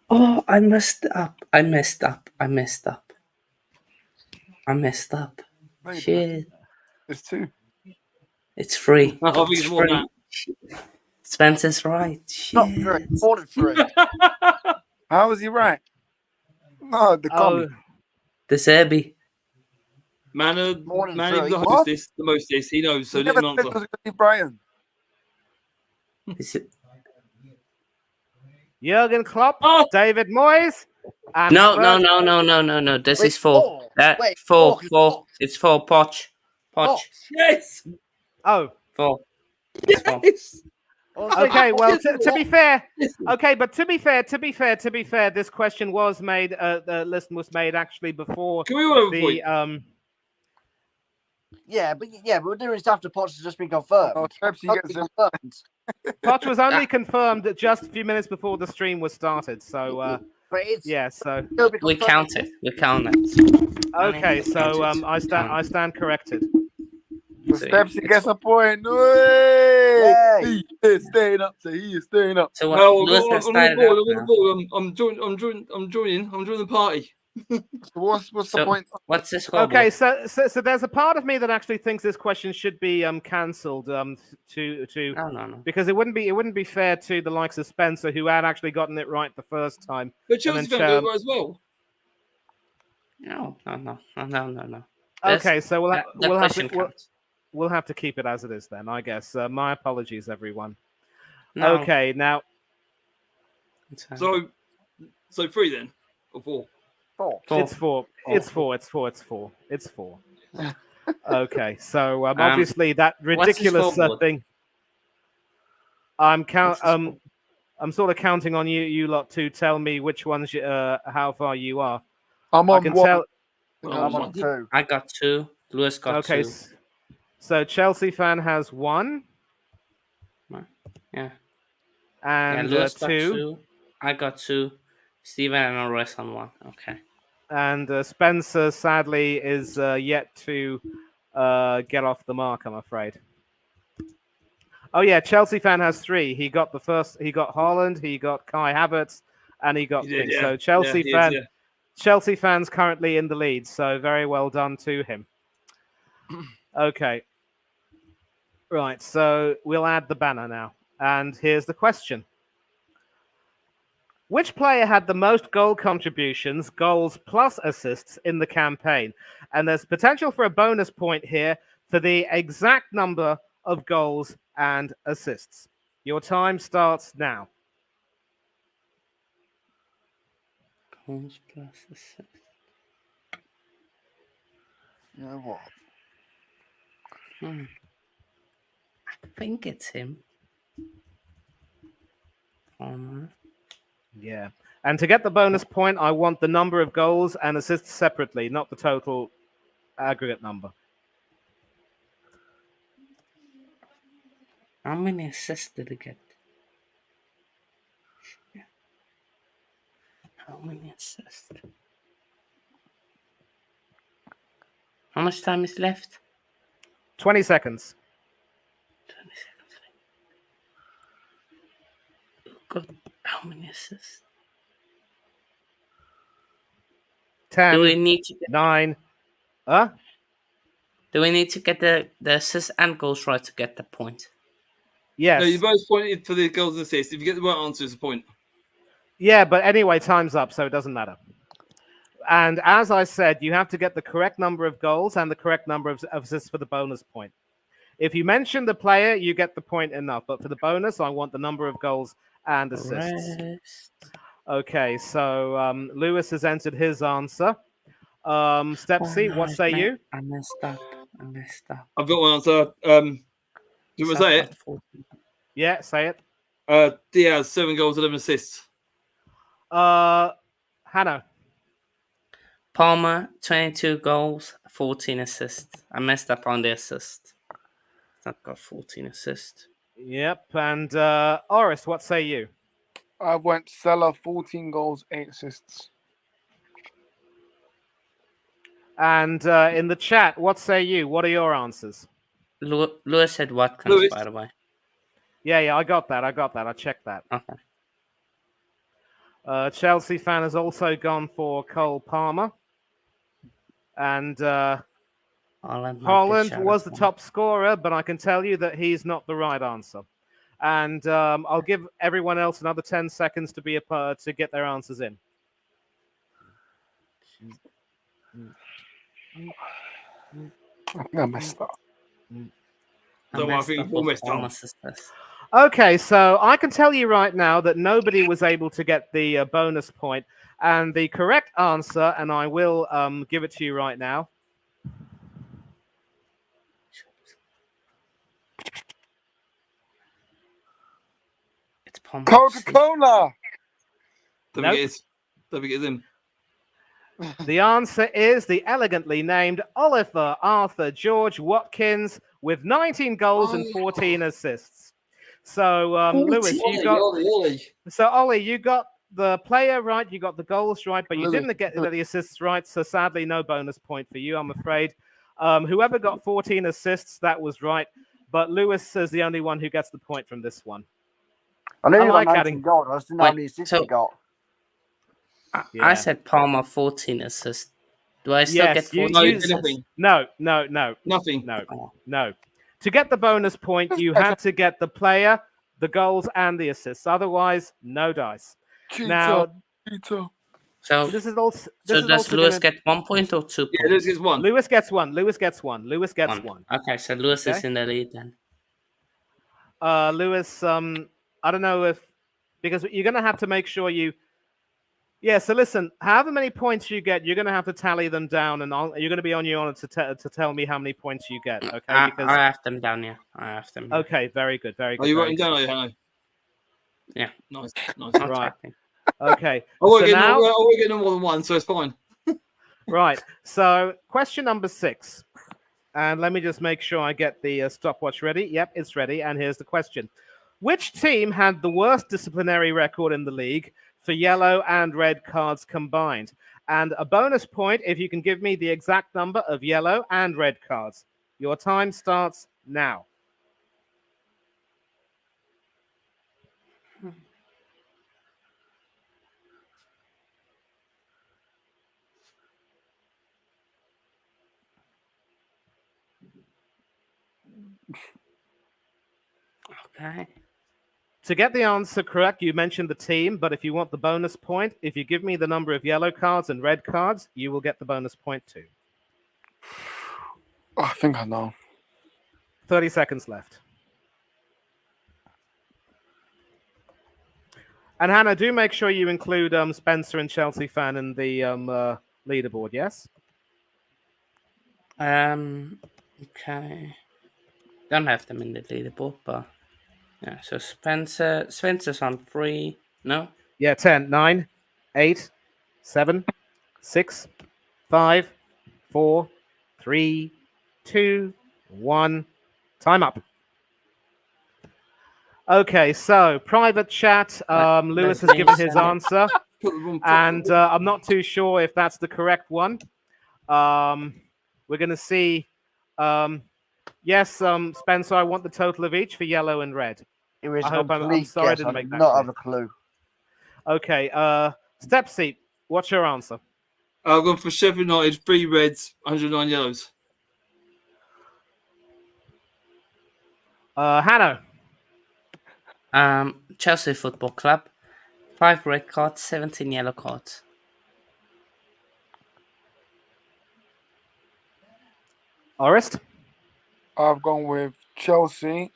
Oh, I messed up. I messed up. Wait, Shit. It's 2. It's 3. I think It's it's more than 3. Spencer's right. Not Shit. 3. 4 to 3. that. How is he right? No, the comment. The Serbi. Man, More than man, 3. the hostess, the mostest. He knows, so You let never him said it answer. was going to be Brian. Is it? Jurgen Klopp, Oh! David Moyes, and No. This Wait, is 4. 4. That Wait, 4. 4. 4. It's 4. Poch. Yes! Oh, 4. It's 4. Yes! okay. Well, Yes, to be fair, Listen. okay, but to be fair, this question was made. The list was made actually before Can we all have a the point? Yeah, but we're doing stuff to Potts has just been confirmed. Oh, Pepsi gets him. Confirmed. Poch was only confirmed just a few minutes before the stream was started. So But it's yeah, so still be We confirmed. count it. We count it. okay, so Counted. I stand corrected. So Pepsi gets a point. No Yay. He is staying up. So he is staying up. So what? No, Lewis I'm has on the started board. out I'm on the now. board. I'm joining the party. So what's the So point? what's the scoreboard? Okay, so there's a part of me that actually thinks this question should be cancelled to No. because it wouldn't be fair to the likes of Spencer, who had actually gotten it right the first time. But Chelsea then fan do it right as well. No. Okay, so The we'll have question to counts. we'll have to keep it as it is then, I guess. My apologies, everyone. No. Okay, now It's fine. So 3 then, or 4. 4. it's 4. It's 4. Okay, so obviously that what's the ridiculous scoreboard? thing. I'm What's the scoreboard? I'm sort of counting on you lot to tell me which ones how far you are. I'm I on can one. tell. I'm on 2. I got 2. Lewis got Okay, 2. so Chelsea fan has 1 Yeah. and Lewis got 2, 2. I got 2. Steven and Norris on 1. Okay. and Spencer sadly is yet to get off the mark, I'm afraid. Oh yeah, Chelsea fan has 3. He got the first. He got Haaland. He got Kai Havertz, and he got He did, King. yeah. So Chelsea Yeah, he fan. is, yeah. Chelsea fans currently in the lead, so very well done to him. Okay. Right, so we'll add the banner now. And here's the question. Which player had the most goal contributions, goals plus assists in the campaign? And there's potential for a bonus point here for the exact number of goals and assists. Your time starts now. Goals plus assists. You know what? I think it's him. Yeah. And to get the bonus point, I want the number of goals and assists separately, not the total aggregate number. How many assists did he get? How many assists? How much time is left? 20 seconds. 20 seconds. God, how many assists? 10, Do we need to get, 9. do we need to get the assists and goals right to get the point? Yes. No, you both pointed for the goals and assists. If you get the right answer, it's a point. Yeah, but anyway, time's up, so it doesn't matter. And as I said, you have to get the correct number of goals and the correct number of assists for the bonus point. If you mention the player, you get the point enough. But for the bonus, I want the number of goals and assists. Rest. Okay, so Lewis has entered his answer. Stepsy, what say you? I messed up. I've got one answer. Do you want to say it? Yeah, say it. Diaz, 7 goals, 11 assists. Hannah. Palmer, 22 goals, 14 assists. I messed up on the assist. I've got 14 assists. Yep, and Oris, what say you? I went Salah, 14 goals, 8 assists. And in the chat, what say you? What are your answers? Lewis said Watkins, Lewis. by the way. Yeah, I got that. I checked that. Okay. Chelsea fan has also gone for Cole Palmer. And Haaland was the top scorer, but I can tell you that he's not the right answer. And I'll give everyone else another 10 seconds to to get their answers in. I think I messed up. So I think you messed up. Okay, so I can tell you right now that nobody was able to get the bonus point, and the correct answer, and I will give it to you right now. It's Palmer. Coca-Cola. Don't think it's him. The answer is the elegantly named Oliver Arthur George Watkins with 19 goals and 14 assists. So, Lewis, you got Ollie. So Ollie, you got the player right, you got the goals right, but you Lily, didn't get the assists right. So sadly, no bonus point for you, I'm afraid. Whoever got 14 assists, that was right. But Lewis is the only one who gets the point from this one. I knew I you like got adding- 19 goals. I just didn't know how many assists you got. Yeah. I said Palmer 14 assists. Do I still get 14 No, assists? nothing. No. Nothing. No. To get the bonus point, you had to get the player, the goals, and the assists. Otherwise, no dice. Cheetah. Now, Cheetah. So, this is also. does Lewis get 1 point or 2 points? Yeah, Lewis gets 1. Lewis gets one. Lewis gets one. Okay, so Lewis is in the lead then. Lewis, I don't know if because you're going to have to make sure you. Yeah, so listen, however many points you get, you're going to have to tally them down, and you're going to be on your honor to tell me how many points you get. Okay, I have them down. Yeah, I have them. Here. Okay, very good, very good. Are you very writing good. down? Are you, Hanno? Yeah. Nice. I'm Right. typing. Okay. We're So now, getting more than one, so it's fine. right. So question number 6, and let me just make sure I get the stopwatch ready. Yep, it's ready. And here's the question: which team had the worst disciplinary record in the league for yellow and red cards combined? And a bonus point if you can give me the exact number of yellow and red cards. Your time starts now. Okay. To get the answer correct, you mentioned the team, but if you want the bonus point, if you give me the number of yellow cards and red cards, you will get the bonus point too. Oh, I think I know. 30 seconds left. And Hannah, do make sure you include Spencer and Chelsea fan in the leaderboard, yes? Okay. Don't have them in the leaderboard, but yeah. So Spencer's on 3. No. Yeah, 10, 9, 8, 7, 6, 5, 4, 3, 2, 1. Time up. Okay, so private chat. Lewis has given his answer, and I'm not too sure if that's the correct one. We're going to see. Yes, Spencer, I want the total of each for yellow and red. It was I hope I'm complete sorry I guess. didn't I make did that not clear. have a clue. Okay, Stepsy, what's your answer? I've gone for Sheffield United, 3 reds, 109 yellows. Hannah. Chelsea Football Club, 5 red cards, 17 yellow cards. Orest. I've gone with Chelsea.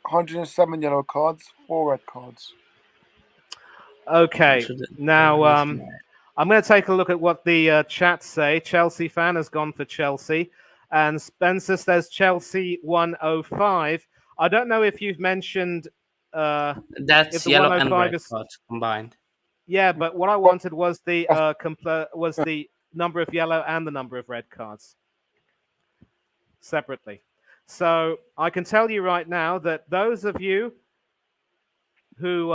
107 yellow cards, 4 red cards. Okay. So Now, I'm going to take a look at what the chat say. Chelsea fan has gone for Chelsea, and Spencer says Chelsea 105. I don't know if you've mentioned if that's the yellow and 105 red is. cards combined. Yeah, but what I wanted was the was the number of yellow and the number of red cards separately. So I can tell you right now that those of you who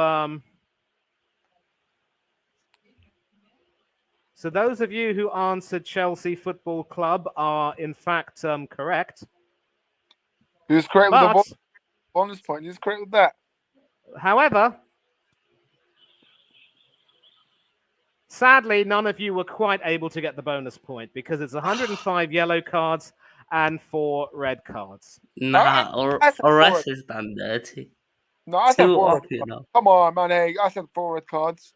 answered Chelsea Football Club are in fact correct. Who's correct with the But bonus point? Who's correct with that? however, sadly, none of you were quite able to get the bonus point because it's 105 yellow cards and 4 red cards. Nah, I said or 4 us red. is done dirty. No, I said Two 4 off, red you cards. know. Come on, man. Hey, I said 4 red cards.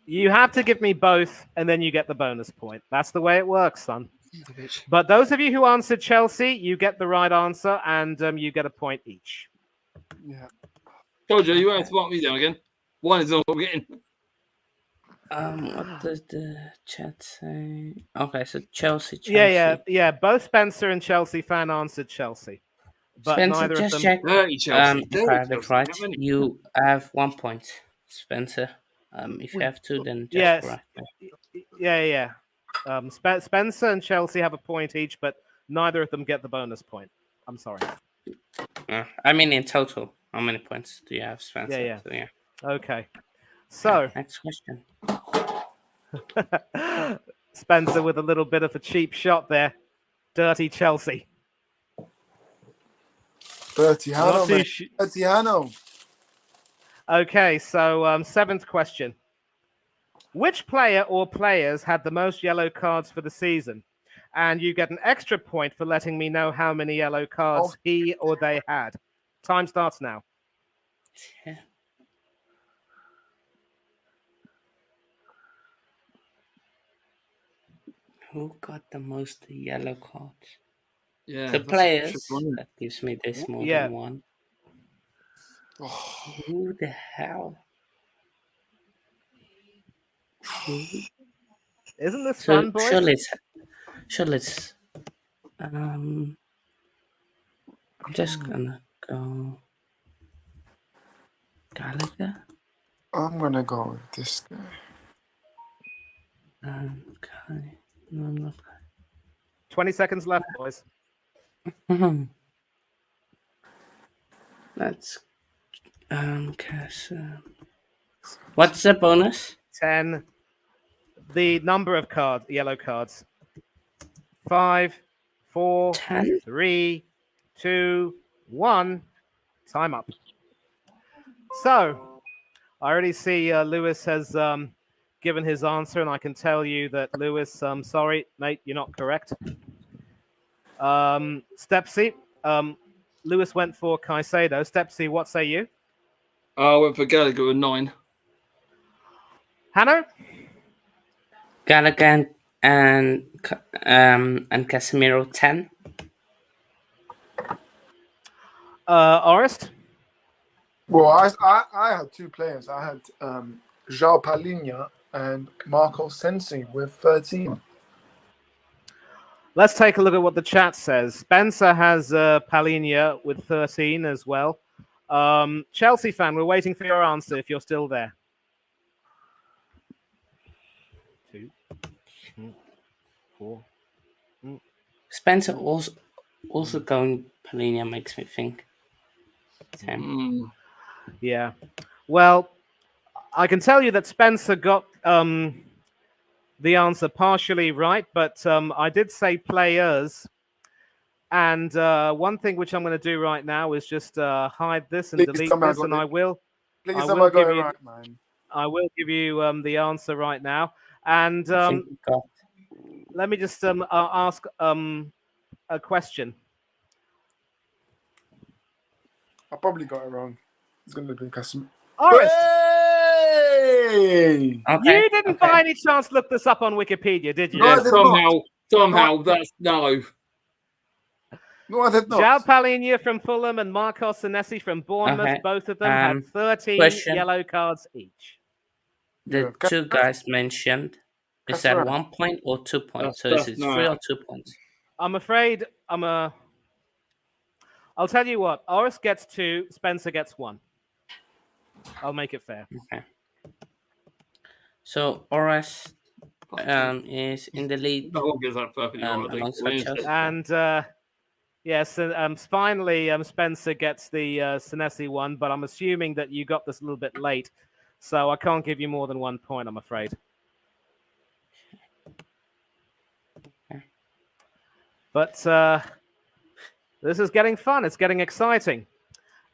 You have to give me both, and then you get the bonus point. That's the way it works, son. But those of you who answered Chelsea, you get the right answer, and you get a point each. Yeah. Told you, you won't have to mark me down again. One is all I'm getting. What does the chat say? Okay, so Chelsea. Yeah. Both Spencer and Chelsea fan answered Chelsea, but Spencer, neither of just them. check. Dirty Chelsea. If I have it Chelsea. right, How many? you have 1 point, Spencer. If you have 2, then just Yes. correct me. Yeah. Spencer and Chelsea have a point each, but neither of them get the bonus point. I'm sorry. I mean, in total, how many points do you have, Spencer? Yeah. So, yeah. Okay. So Next question. Spencer with a little bit of a cheap shot there. Dirty Chelsea. Dirty Not Hano, too man. sh- Dirty Hano. Okay, so 7th question. Which player or players had the most yellow cards for the season? And you get an extra point for letting me know how many yellow cards he or they had. Time starts now. Yeah. Who got the most yellow cards? Yeah. The that's a players. tricky one. That gives me this more Yeah. than one. Who the hell? Isn't this So fun, boys? surely it's I'm just gonna go Gallagher. I'm gonna go with this guy. Okay. No, I'm not. 20 seconds left, boys. Let's what's the bonus? 10. The number of cards, yellow cards. 5, 4, 10? 3, 2, 1. Time up. So, I already see Lewis has given his answer, and I can tell you that Lewis, sorry, mate, you're not correct. Stepsy, Lewis went for Caicedo. Stepsy, what say you? I went for Gallagher with 9. Hanno? Gallagher and Casemiro 10. Orest? Well, I had 2 players. I had João Palhinha and Marco Sensi with 13. Let's take a look at what the chat says. Spencer has Palhinha with 13 as well. Chelsea fan, we're waiting for your answer if you're still there. 2, 4. Spencer also going Palhinha makes me think. 10. Yeah. Well, I can tell you that Spencer got the answer partially right, but I did say players. And one thing which I'm going to do right now is just hide this and delete this, and I will give you right, man. I will give you the answer right now. And I think we got. let me just ask a question. I probably got it wrong. It's going to be Casemiro. Orest, Hey! Okay, you didn't by any chance look this up on Wikipedia, did you? No, I Yeah, did not. somehow, that's no. No, I said João not. Palhinha from Fulham and Marcos Senesi from Bournemouth, Okay. both of them had 13 question. yellow cards each. The Yeah, two guys mentioned, is that right. 1 point or 2 points? So That's is it no. 3 or 2 points? I'm afraid I'll tell you what. Oris gets 2, Spencer gets 1. I'll make it fair. Okay. So Oris is in the lead No one gets that perfectly right, I think. amongst Well, ourselves. And yes, finally Spencer gets the Senesi one, but I'm assuming that you got this a little bit late, so I can't give you more than 1 point, I'm afraid. Okay. But this is getting fun. It's getting exciting.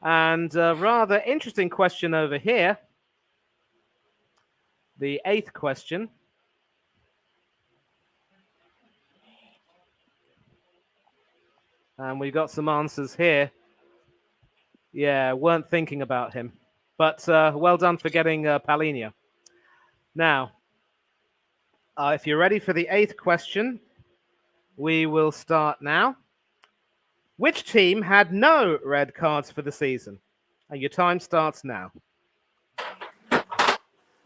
And a rather interesting question over here. The 8th question. And we've got some answers here. Yeah, weren't thinking about him. But well done for getting Palhinha. Now, if you're ready for the 8th question, we will start now. Which team had no red cards for the season? And your time starts now.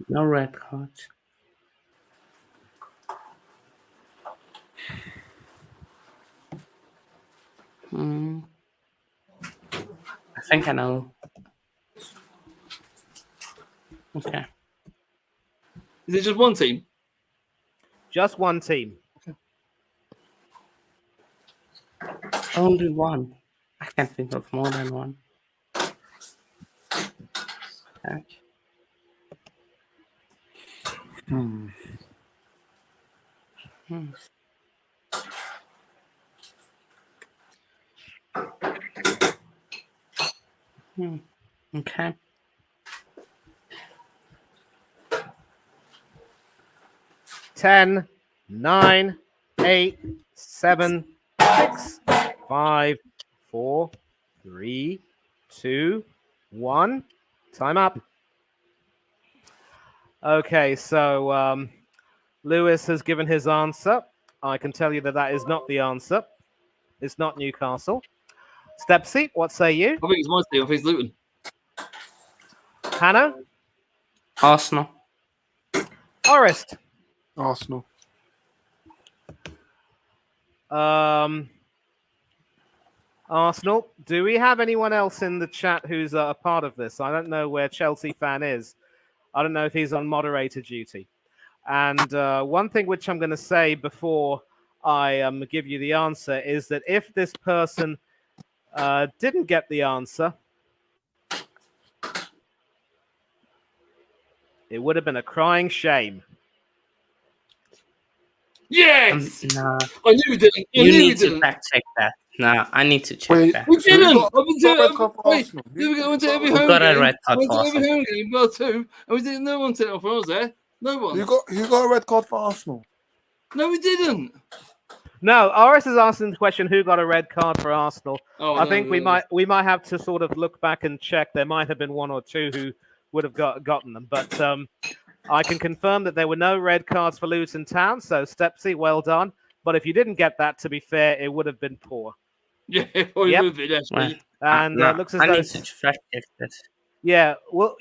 No red cards. I think I know. Okay. Is it just one team? Just one team. Only one. I can't think of more than one. Okay. Okay. 10, 9, 8, 7, 6, 5, 4, 3, 2, 1. Time up. Okay, so Lewis has given his answer. I can tell you that that is not the answer. It's not Newcastle. Stepsy, what say you? I think it's my team. I think it's Luton. Hannah? Arsenal. Orest? Arsenal. Arsenal. Do we have anyone else in the chat who's a part of this? I don't know where Chelsea fan is. I don't know if he's on moderator duty. And one thing which I'm going to say before I give you the answer is that if this person didn't get the answer, it would have been a crying shame. Yes! No. I knew we didn't. You need to fact check that. No, I need to check Wait, that. We so who didn't. got- I've been who got red card for wait, Arsenal? we went to every Who home got a game. red card Went for to every Arsenal? home game, bar 2, and we didn't. No one set off when I was there. No one. Who got a red card for Arsenal? No, we didn't. No, Oris is asking the question: who got a red card for Arsenal? Oh, I no, think we no. might have to sort of look back and check. There might have been one or two who would have gotten them, but I can confirm that there were no red cards for Luton Town. So Stepsy, well done. But if you didn't get that, to be fair, it would have been poor. Yeah, probably Yep. would have been actually. And No, looks as I though need to fact check this. yeah, well,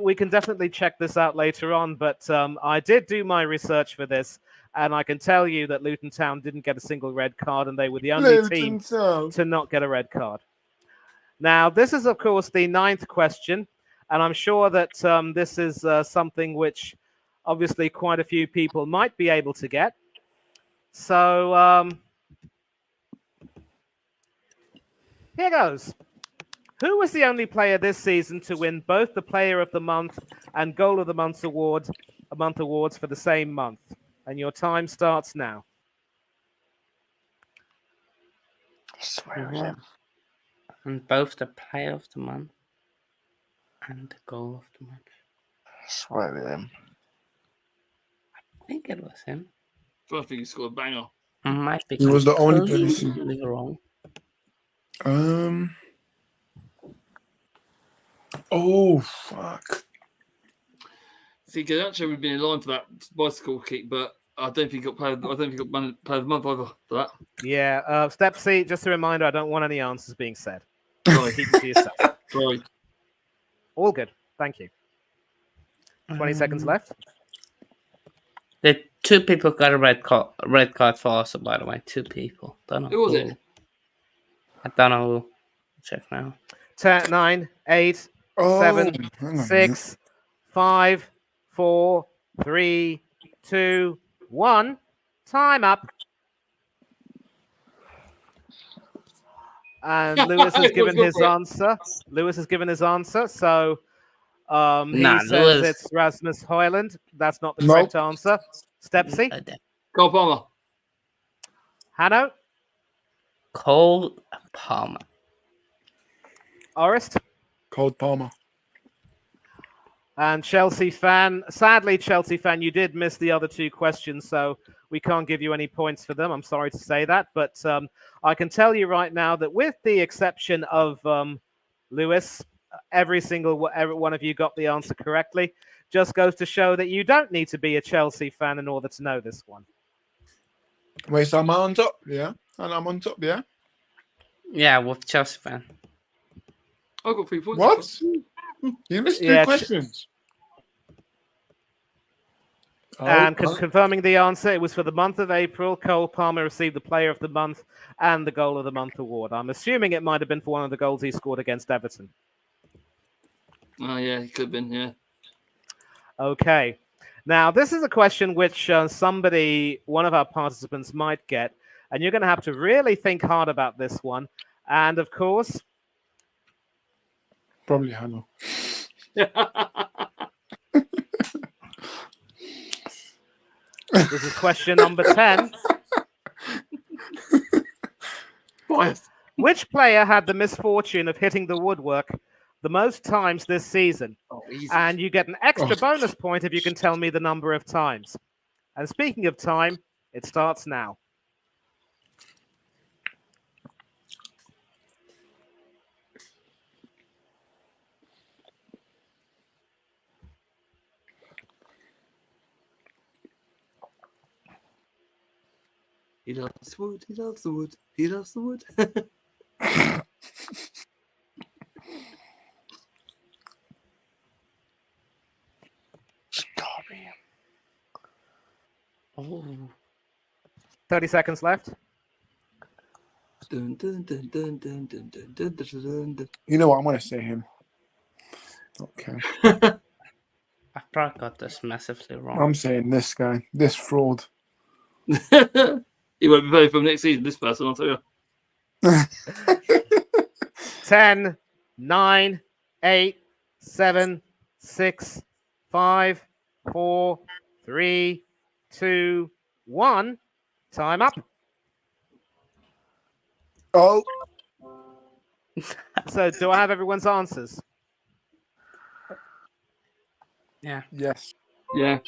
we can definitely check this out later on. But I did do my research for this, and I can tell you that Luton Town didn't get a single red card, and they were the only team to not get a red card. Now, this is, of course, the 9th question, and I'm sure that this is something which obviously quite a few people might be able to get. So here goes. Who was the only player this season to win both the Player of the Month and Goal of the Month awards for the same month? And your time starts now. I swear it was him. And both the player of the month and the goal of the month. I swear it was him. I think it was him. I think he scored a banger. Might be He was the only player this season. completely wrong. Oh fuck. See, because actually we've been in line for that bicycle kick, but I don't think he got player. I don't think he got player of the month either for that. Yeah, Stepsy, just a reminder, I don't want any answers being said. Sorry, Keep it to yourself. sorry. All good. Thank you. 20 seconds left. The 2 people got a red card for us, by the way. 2 people. Don't know Who was it? I don't know who. Check now. 10, 9, 8, Oh, 7, hang on a minute. 6, 5, 4, 3, 2, 1. Time up. And Lewis has given his answer. Lewis has given his answer. So he says Lewis. it's Rasmus Højlund. That's not the Nope. correct answer. Stepsy, Cole Palmer. Hanno, Cole Palmer. Orest, Cold Palmer. and Chelsea fan. Sadly, Chelsea fan, you did miss the other 2 questions, so we can't give you any points for them. I'm sorry to say that, but I can tell you right now that with the exception of Lewis, every one of you got the answer correctly. Just goes to show that you don't need to be a Chelsea fan in order to know this one. Wait, so am I on top? Yeah? And I'm on top, yeah? Yeah, with Chelsea fan. I got 3 points. What? You missed 2 Yeah, questions. And confirming the answer, it was for the month of April. Cole Palmer received the Player of the Month and the Goal of the Month award. I'm assuming it might have been for one of the goals he scored against Everton. Oh yeah, it could have been. Yeah. Okay. Now, this is a question which one of our participants might get, and you're going to have to really think hard about this one. And of course, Probably Hannah. this is question number 10. Bias. Which player had the misfortune of hitting the woodwork the most times this season? Oh, easy. And you get an extra bonus point if you can tell me the number of times. And speaking of time, it starts now. He loves wood. He loves the wood. He loves the wood. Oh. 30 seconds left. Dun, dun, dun, dun, dun, dun, dun, dun, dun, dun. You know what? I'm going to say him. Okay. I probably got this massively wrong. I'm saying this guy. This fraud. He won't be playing from next season. This person, I'll tell you. 10, 9, 8, 7, 6, 5, 4, 3, 2, 1. Time up. Oh, So, do I have everyone's answers? Yeah. yes. Yeah.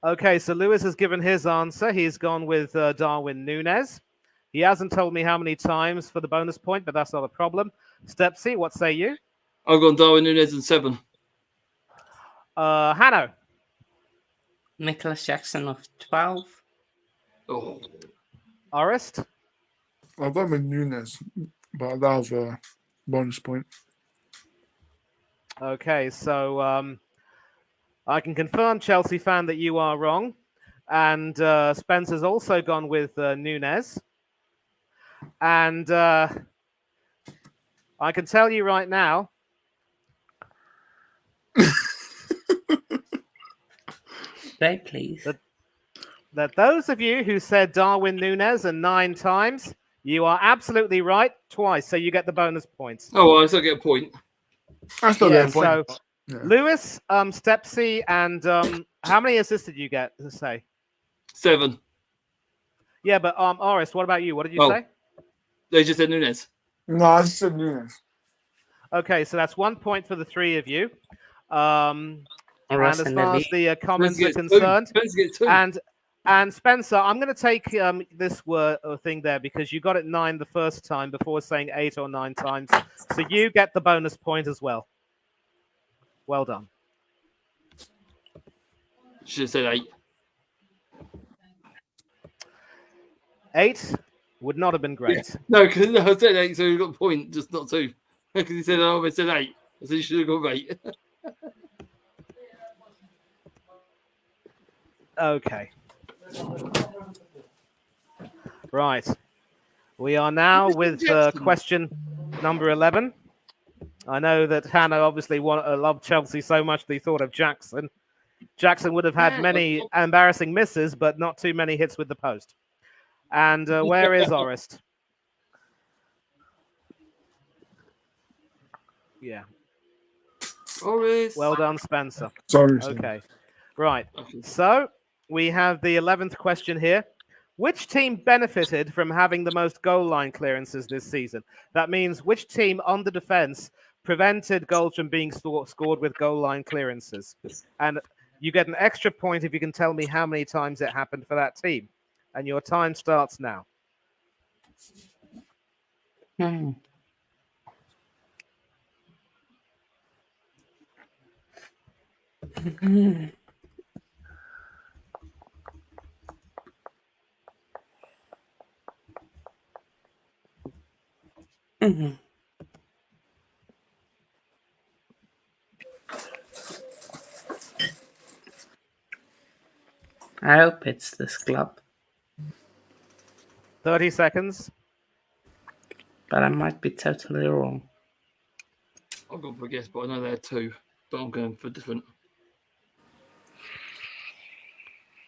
Okay, so Lewis has given his answer. He's gone with Darwin Núñez. He hasn't told me how many times for the bonus point, but that's not a problem. Stepsy, what say you? I've gone Darwin Núñez and 7. Hanno. Nicholas Jackson of 12. Oh. Orest. I've gone with Nunes, but that was a bonus point. Okay, so I can confirm, Chelsea fan, that you are wrong. And Spencer's also gone with Núñez. And I can tell you right now. Say please. That those of you who said Darwin Núñez and 9 times, you are absolutely right twice. So you get the bonus points. Oh, well, I still get a point. I still Yeah, get a point. so Yeah. Lewis, Stepsy, and how many assists did you get? To say? 7. Yeah, but Orest, what about you? What did you Oh. say? They just said Núñez. No, I just said Nunes. Okay, so that's 1 point for the 3 of you. And Orest as in the far as league. the comments are Spencer gets concerned, 2. Spencer gets 2. and Spencer, I'm going to take this word thing there because you got it 9 the first time before saying 8 or 9 times. So you get the bonus point as well. Well done. Should have said 8. 8 would not have been great. No, because I said 8, so you got a point, just not 2. Because he said, "Oh, I said 8." I said you should have got 8. Okay. Right. We are now with question number 11. I know that Hannah obviously loved Chelsea so much that he thought of Jackson. Jackson would have had many embarrassing misses, but not too many hits with the post. And where is Orest? Yeah. Orest. Well done, Spencer. Sorry. Okay. Right. Okay. So we have the 11th question here. Which team benefited from having the most goal line clearances this season? That means which team on the defense prevented goals from being scored with goal line clearances? And you get an extra point if you can tell me how many times it happened for that team. And your time starts now. I hope it's this club, 30 seconds. but I might be totally wrong. I've gone for a guess, but I know there are 2. But I'm going for different.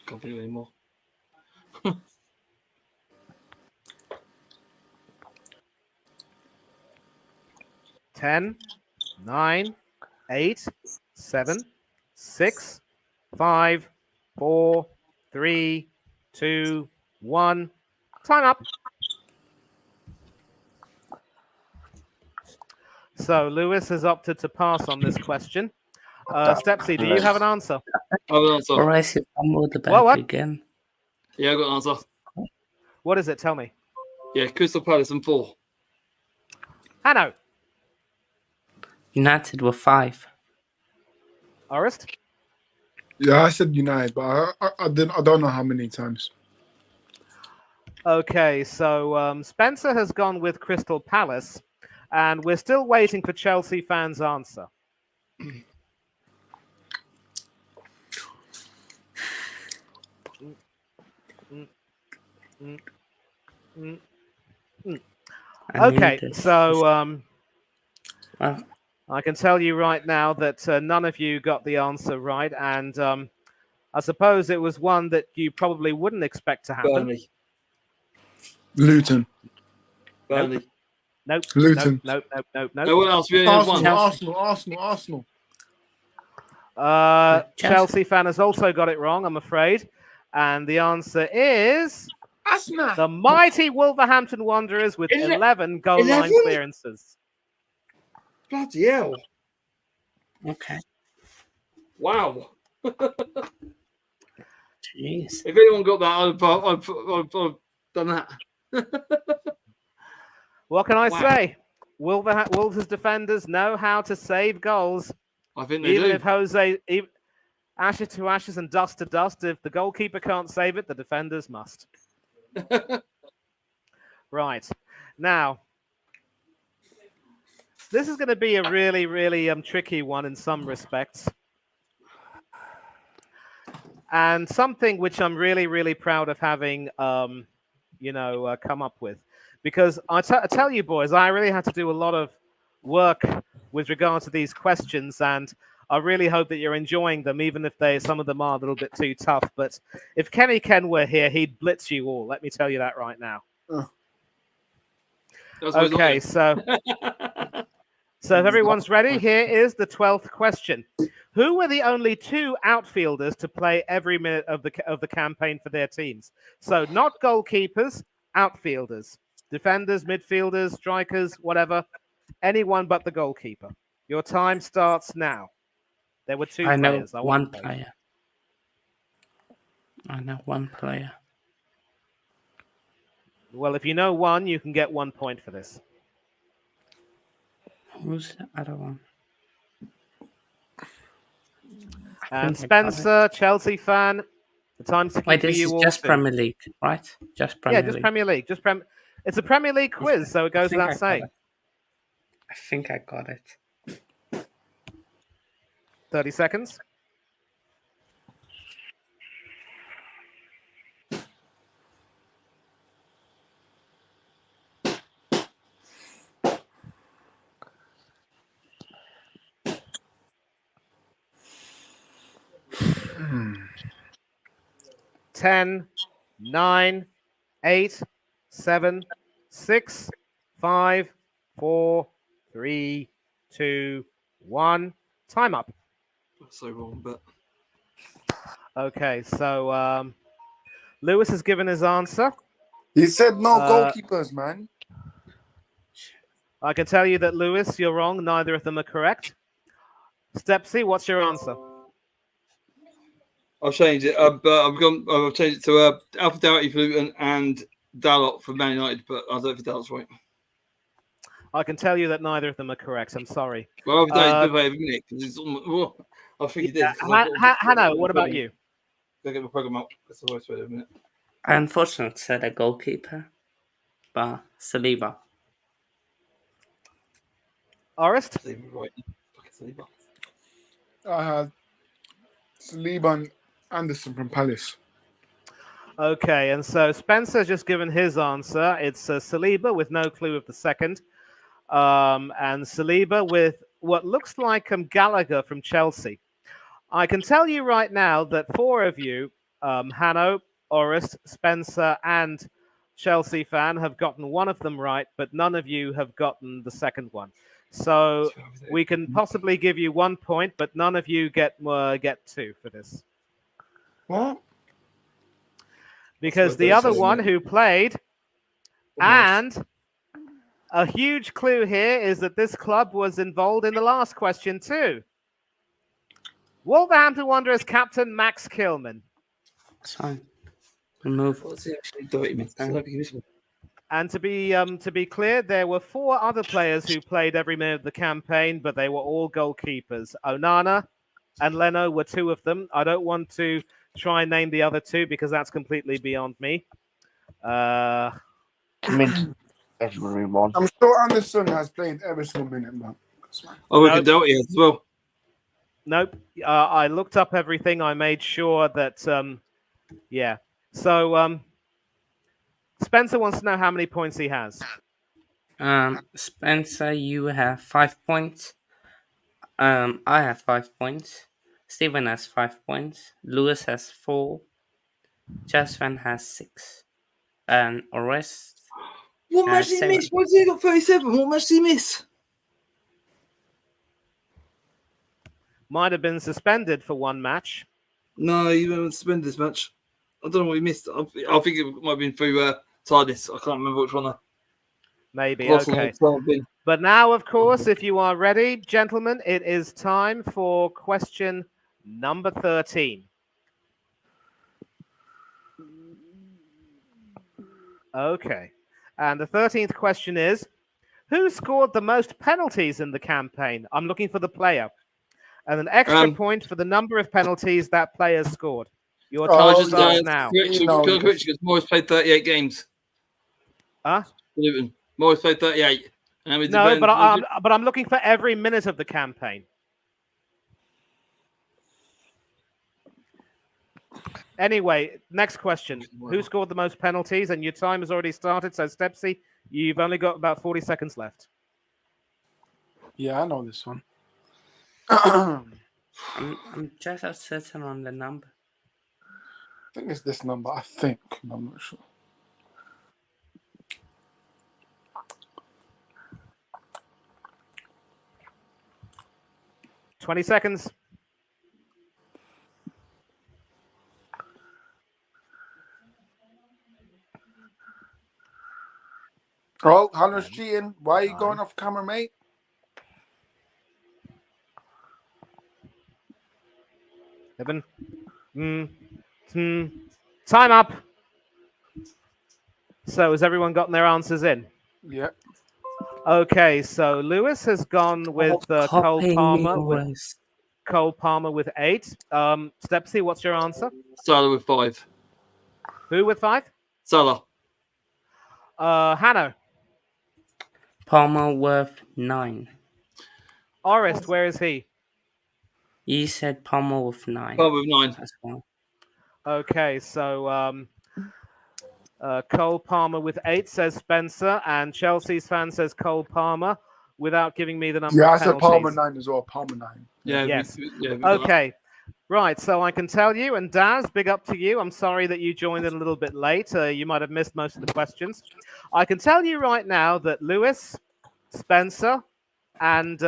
Can't think of any more. 10, 9, 8, 7, 6, 5, 4, 3, 2, 1. Time up. So Lewis has opted to pass on this question. Stepsy, do you have an answer? I have an answer. Or I should fumble the What? bag again. Yeah, I got an answer. What is it? Tell me. Yeah, Crystal Palace and 4. Hanno. United were 5. Orest? Yeah, I said United, but I don't know how many times. Okay, so Spencer has gone with Crystal Palace, and we're still waiting for Chelsea fans' answer. Okay, so I can tell you right now that none of you got the answer right, and I suppose it was one that you probably wouldn't expect to happen. Burnley. Luton. Burnley. Nope. Luton. Nope. No one else. We only have one. Arsenal. Chelsea fan has also got it wrong, I'm afraid. And the answer is the mighty Wolverhampton Wanderers with 11 goal line clearances. Bloody hell. Okay. Wow. Jeez. If anyone got that, I've done that. What can I say? Wolves' defenders know how to save goals. I think they Even do. if ashes to ashes and dust to dust, if the goalkeeper can't save it, the defenders must. Right. Now, this is going to be a really, really tricky one in some respects. And something which I'm really, really proud of having, come up with. Because I tell you, boys, I really had to do a lot of work with regard to these questions, and I really hope that you're enjoying them, even if some of them are a little bit too tough. But if Kenny Ken were here, he'd blitz you all. Let me tell you that right now. Okay, so if everyone's ready, here is the 12th question. Who were the only 2 outfielders to play every minute of the campaign for their teams? So not goalkeepers, outfielders. Defenders, midfielders, strikers, whatever. Anyone but the goalkeeper. Your time starts now. There were 2 players. I know one player. I know one player. Well, if you know one, you can get 1 point for this. Who's the other one? And Spencer, Chelsea fan, the The time's ticking Wait, for this you is all just too. Premier League, right? Just Premier Yeah, just League. Premier League. It's a Premier League quiz, so it goes think I without got saying. it. I think I got it. 30 seconds. Hmm. 10, 9, 8, 7, 6, 5, 4, 3, 2, 1. Time up. That's so wrong, but Okay, so Lewis has given his answer. He said no Uh, goalkeepers, man. I can tell you that, Lewis, you're wrong. Neither of them are correct. Stepsy, what's your answer? I'll change it. But I'll change it to Alpha Doughty for Luton and Dalot for Man United. But I don't know if Dalot's right. I can tell you that neither of them are correct. I'm sorry. Well, Alpha Doughty's a bit of a minute because it's almost. I figured this. Hanno, what about you? Go get my program up. That's the worst way of a minute. I unfortunately said a goalkeeper, but Saliba. Orest? Saliba, right? Fucking Saliba. I had Saliba and Anderson from Palace. Okay, and so Spencer's just given his answer. It's Saliba with no clue of the second. And Saliba with what looks like Gallagher from Chelsea. I can tell you right now that four of you, Hanno, Orest, Spencer, and Chelsea fan, have gotten one of them right, but none of you have gotten the second one. So we can possibly give you 1 point, but none of you get two for this. What? Because the other one who played, and a huge clue here is that this club was involved in the last question too. Wolverhampton Wanderers captain Max Kilman. It's fine. Remove. What's he actually doing? And to be clear, there were four other players who played every minute of the campaign, but they were all goalkeepers. Onana and Leno were two of them. I don't want to try and name the other two because that's completely beyond me. Every one. I'm sure Anderson has played every single minute, but Oh, we can Doughty as well. Nope. I looked up everything. I made sure that, yeah. So Spencer wants to know how many points he has. Spencer, you have 5 points. I have 5 points. Stephen has 5 points. Lewis has 4. Jasvan has 6. And Orest. What match did he miss? Why has he got 37? What match did he miss? Might have been suspended for one match. No, he didn't suspend this match. I don't know what he missed. I think it might have been through TARDIS. I can't remember which one. Maybe, okay. But now, of course, if you are ready, gentlemen, it is time for question number 13. Okay. And the 13th question is, who scored the most penalties in the campaign? I'm looking for the player. And an extra point for the number of penalties that player scored. Your time starts now. Richard, Morris played 38 games. Huh? Luton. Morris played 38. No, but I'm looking for every minute of the campaign. Anyway, next question. Who scored the most penalties? And your time has already started. So, Stepsy, you've only got about 40 seconds left. yeah, I know this one. I'm just uncertain on the number. I think it's this number. I think. I'm not sure. $20 seconds. Oh, Hunter's cheating. Why are you going off camera, mate? Seven. Time up. So has everyone gotten their answers in? Yeah. Okay, so Lewis has gone with Cole Palmer. Cole Palmer with 8. Stepsy, what's your answer? Salah with 5. Who with 5? Salah. Hanno. Palmer with 9. Orest, where is he? You said Palmer with 9 Palmer with 9. as well. Okay, so Cole Palmer with 8 says Spencer, and Chelsea's fan says Cole Palmer without giving me the number Yeah, I of said penalties. Palmer 9 as well. Palmer 9. Yeah. Yes. We got that. Okay. Right, so I can tell you, and Daz, big up to you. I'm sorry that you joined in a little bit late. You might have missed most of the questions. I can tell you right now that Lewis, Spencer, and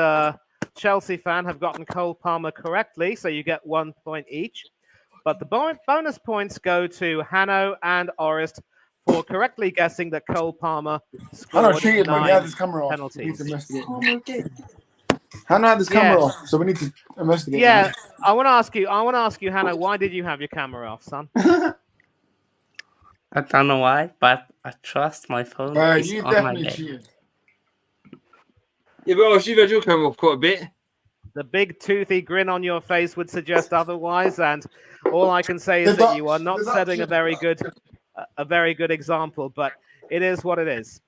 Chelsea fan have gotten Cole Palmer correctly, so you get 1 point each. But the bonus points go to Hanno and Orest for correctly guessing that Cole Palmer Hanno scored cheated, man. He 9 had his camera off. We need penalties. to investigate. Hanno had his camera off, so we need to investigate. Yeah, I want to ask you, Hanno, why did you have your camera off, son? I don't know why, but I trust my phone is You on my definitely bed. cheated. Yeah, but you've had your camera off quite a bit. The big toothy grin on your face would suggest otherwise, and all I can say is The that you are Dutch- not the setting a Dutch- very good example. But it is what it is.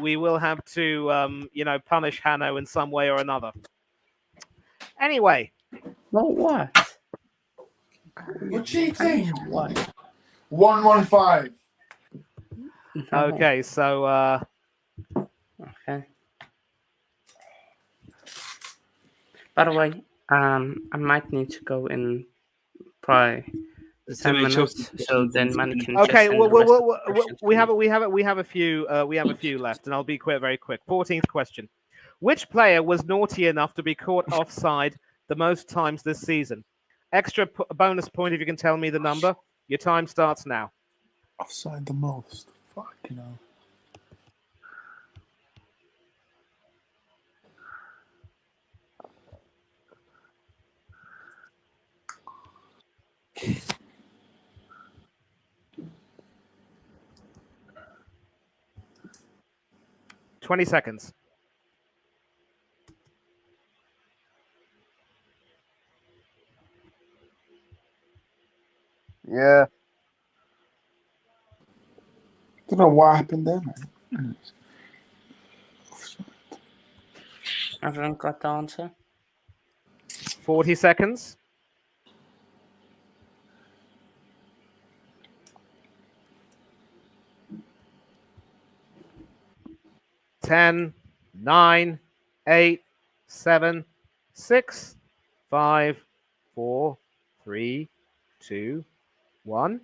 We will have to, punish Hanno in some way or another. Anyway, Well, what? You're cheating. What? 115. No. okay, so Okay. By the way, I might need to go in probably There's 10 too many minutes, Chelsea so then man can okay, just send the rest of the questions we to have me. we have a few left, and I'll be very quick. 14th question: which player was naughty enough to be caught offside the most times this season? Extra bonus point if you can tell me the number. Your time starts now. Offside the most. Fuck, you know. Twenty seconds. Yeah. Don't know what happened there, man. Everyone got the answer? 40 seconds. 10, 9, 8, 7, 6, 5, 4, 3, 2, 1.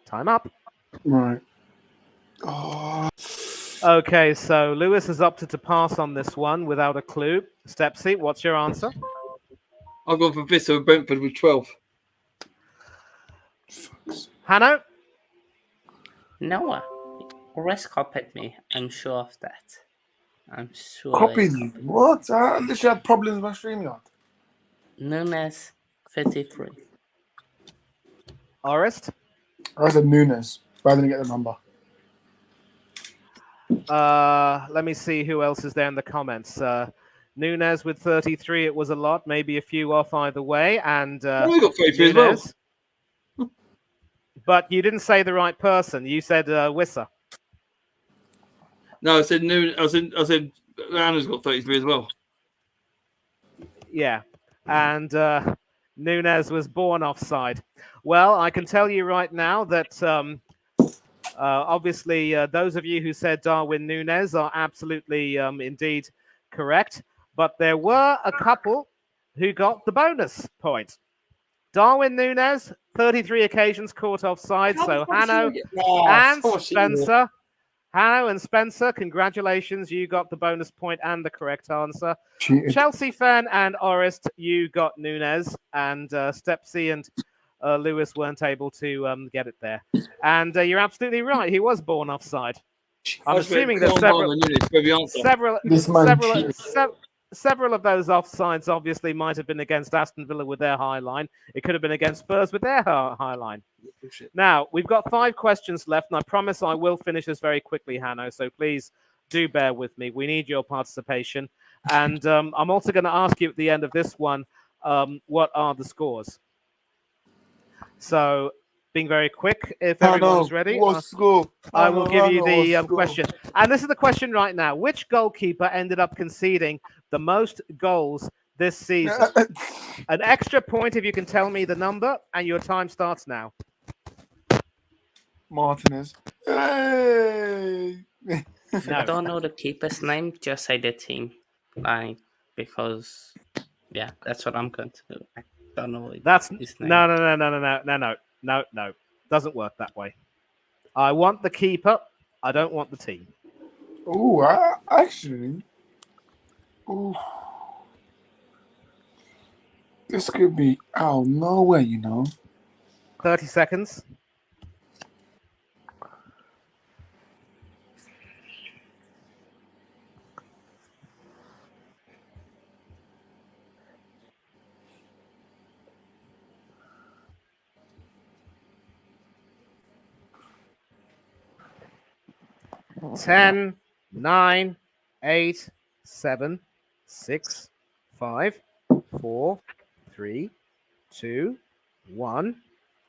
Time up. Right. Oh. Okay, so Lewis has opted to pass on this one without a clue. Stepsy, what's your answer? I've gone for Vista with Brentford with 12. Hanno? Noah. Rest copied me. I'm sure of that. I'm sure. Copied you. What? I literally had problems with my StreamYard. Nunes 33. Orest? I said Nunes, but I didn't get the number. Let me see who else is there in the comments. Nunes with 33, it was a lot, maybe a few off either way. And We got 33 as well. Nunes. But you didn't say the right person. You said Wissa. No, I said I said Anna's got 33 as well. Yeah. And Nunes was born offside. Well, I can tell you right now that obviously those of you who said Darwin Nunes are absolutely indeed correct. But there were a couple who got the bonus point. Darwin Nunes, 33 occasions caught offside. So Hanno and Spencer, congratulations. You got the bonus point and the correct answer. Cheated. Chelsea fan and Orest, you got Nunes, and Stepsy and Lewis weren't able to get it there. And you're absolutely right. He was born offside. I'm assuming there's several of those offsides obviously might have been against Aston Villa with their high line. It could have been against Spurs with their high line. Now, we've got 5 questions left, and I promise I will finish this very quickly, Hanno, so please do bear with me. We need your participation. And I'm also going to ask you at the end of this one, what are the scores. So, being very quick, if I everyone know. is ready, What score? I will give you know the what score. question. And this is the question right now. Which goalkeeper ended up conceding the most goals this season? An extra point if you can tell me the number, and your time starts now. Martinez. Hey! If you don't know the keeper's name, just say the team. Like, because, yeah, that's what I'm going to do. I don't know That's his name. no. Doesn't work that way. I want the keeper. I don't want the team. Oh, actually. Ooh. This could be out of nowhere, 30 seconds. Ten, 9, 8, 7, 6, 5, 4, 3, 2, 1.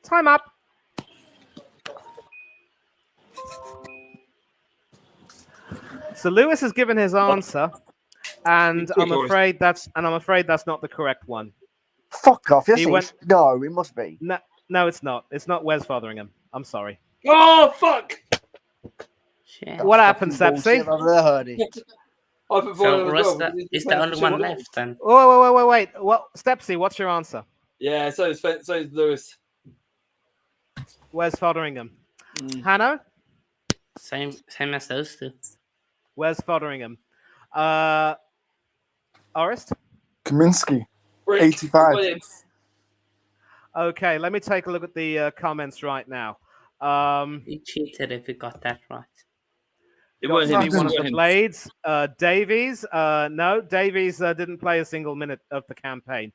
Time up. So Lewis has given his answer, and I'm afraid that's not the correct one. Fuck off. Yes, He went- no, it must be. No, it's not. It's not Wes Fotheringham. I'm sorry. Oh fuck! Shit. What happened, Fucking bullshit. Sepsi? I've never heard it. I put So, Fotheringham as Russ, well. is the only one left then? Oh, wait. What, Stepsy? What's your answer? Yeah, so is Lewis. Wes Fotheringham. Hanno? Same as those two. Wes Fotheringham. Orest? Kaminsky. Rick, 85. William. Okay, let me take a look at the comments right now. You cheated if you got that right. It Got wasn't to him. be one of It the wasn't him. Blades. Davies. No, Davies didn't play a single minute of the campaign.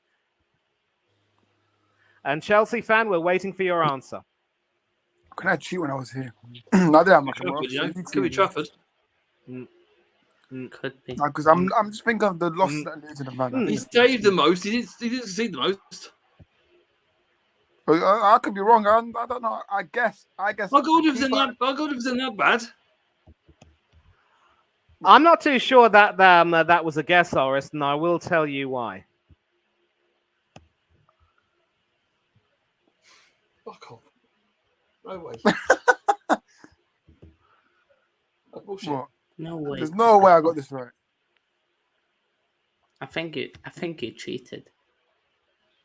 And Chelsea fan, we're waiting for your answer. Can I cheat when I was here? I did have my camera. Could be Trafford. Could be. Because I'm just thinking of the losses that Luton have had. He saved the most. He didn't succeed the most. I could be wrong. I don't know. I guess. My God, it wasn't that bad. I'm not too sure that that was a guess, Orest, and I will tell you why. Fuck off. No way. That's bullshit. What? No way. There's no way I got this right. I think you cheated.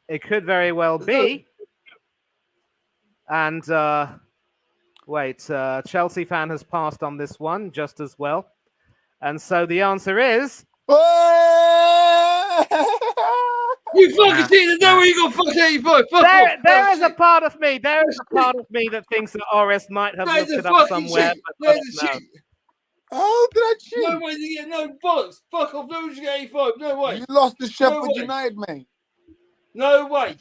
It could very well be. And Chelsea fan has passed on this one just as well. And so the answer is... You fucking cheated! No way you got fucking 85! There is a part of me that thinks that Orest might have looked it up somewhere. But no. How did I cheat? No way to get no bollocks! Fuck off! No way to get 85! No way! You lost to Sheffield way. United, mate. No way!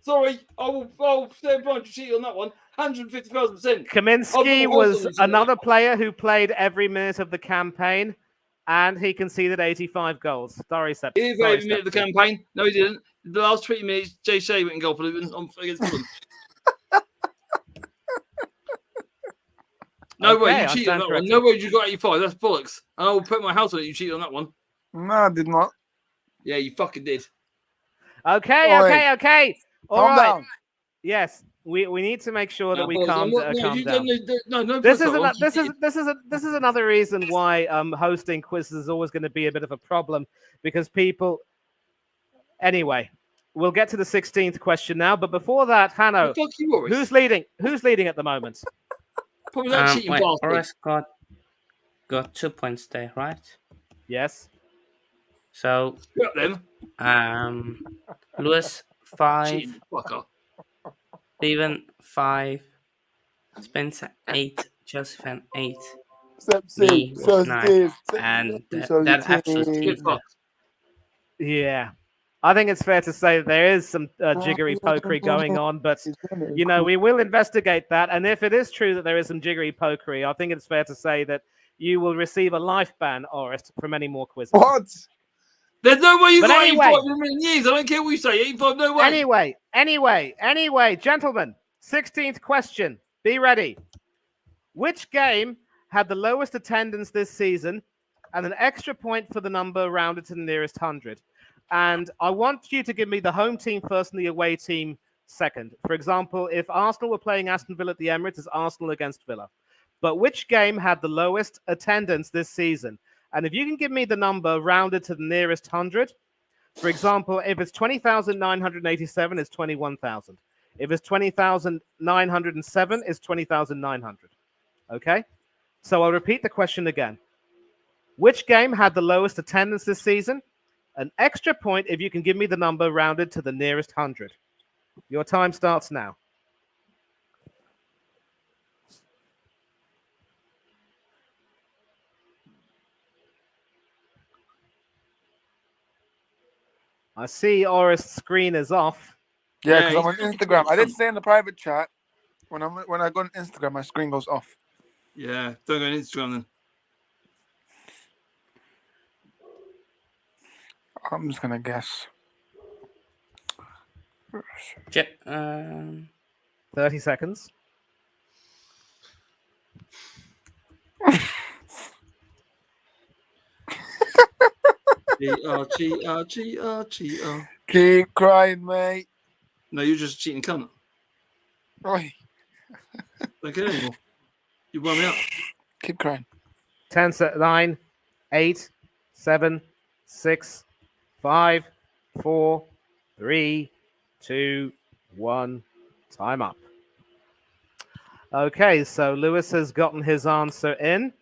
Sorry, I'll stand behind you cheat on that one. 150,000%. Kaminsky was another player who played every minute of the campaign, and he conceded 85 goals. Sorry, Sepp. He didn't play every minute of the campaign. No, he didn't. The last 20 minutes, Jay Shea went and goal for Luton against Fulham. No way, you cheated on that one. No way you got 85. That's bollocks. And I'll put my house on it. You cheated on that one. No, I did not. Yeah, you fucking did. Okay. All right. Down. Yes, we need to make sure that we calm down. This is another reason why hosting quizzes is always going to be a bit of a problem, because people. Anyway, we'll get to the 16th question now, but before that, Hanno, who's leading? Who's leading at the moment? Probably that cheating bastard. Forrest got 2 points there, right? Yes. So Lewis 5, Steven 5, Spencer 8, Chelsea fan 8, me 9, and that absolutely. Yeah. I think it's fair to say that there is some jiggery pokery going on, but we will investigate that. And if it is true that there is some jiggery pokery, I think it's fair to say that you will receive a life ban, Orest, from any more quizzes. What? There's no way you But got anyway- 85 in a million years. I don't care what you say. 85, no way. Anyway, gentlemen, 16th question. Be ready. Which game had the lowest attendance this season and an extra point for the number rounded to the nearest 100? And I want you to give me the home team first and the away team second. For example, if Arsenal were playing Aston Villa at the Emirates, it's Arsenal against Villa. But which game had the lowest attendance this season? And if you can give me the number rounded to the nearest 100, for example, if it's 20,987, it's 21,000. If it's 20,907, it's 20,900. Okay? So I'll repeat the question again. Which game had the lowest attendance this season? An extra point if you can give me the number rounded to the nearest 100. Your time starts now. I see Orist's screen is off. Yeah, Yeah, because I'm on Instagram. I did say in the private chat when I go on Instagram, my screen goes off. Yeah, don't go on Instagram then. I'm just gonna guess. 30 seconds. G-R-G-R-G-R-G-R. Keep crying, mate. No, you're just a cheating cunt. Oi, Don't care anymore. You wound me up. keep crying. 10, 9, 8, 7, 6, 5, 4, 3, 2, 1. Time up. Okay, so Lewis has gotten his answer in.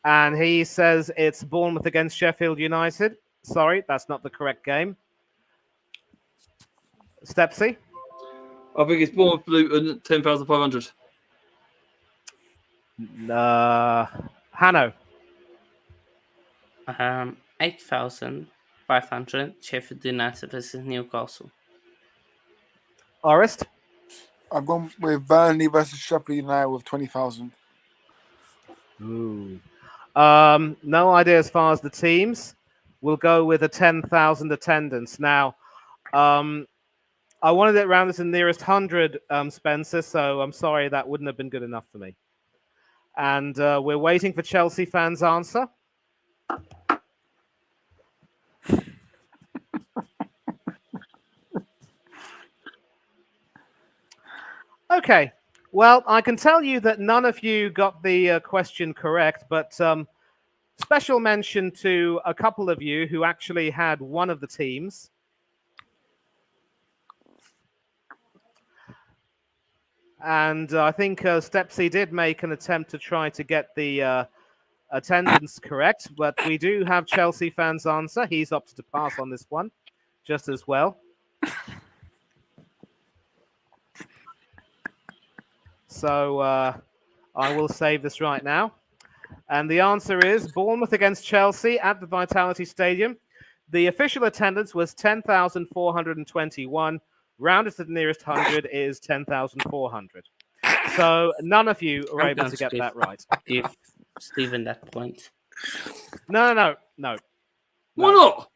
And he says it's Bournemouth against Sheffield United. Sorry, that's not the correct game. Stepsy? I think it's Bournemouth Luton 10,500. Hanno? 8,500. Sheffield United versus Newcastle. Orist? I've gone with Burnley versus Sheffield United with 20,000. Ooh. No idea as far as the teams. We'll go with a 10,000 attendance. Now, I wanted it rounded to the nearest 100, Spencer, so I'm sorry that wouldn't have been good enough for me. And we're waiting for Chelsea fans' answer. Okay. Well, I can tell you that none of you got the question correct, but special mention to a couple of you who actually had one of the teams. And I think Stepsy did make an attempt to try to get the attendance correct, but we do have Chelsea fans' answer. He's opted to pass on this one just as well. So I will save this right now. And the answer is Bournemouth against Chelsea at the Vitality Stadium. The official attendance was 10,421. Rounded to the nearest 100 is 10,400. So none of you are I'm able going to to get give- that right. Give Stephen that point. No. Why not?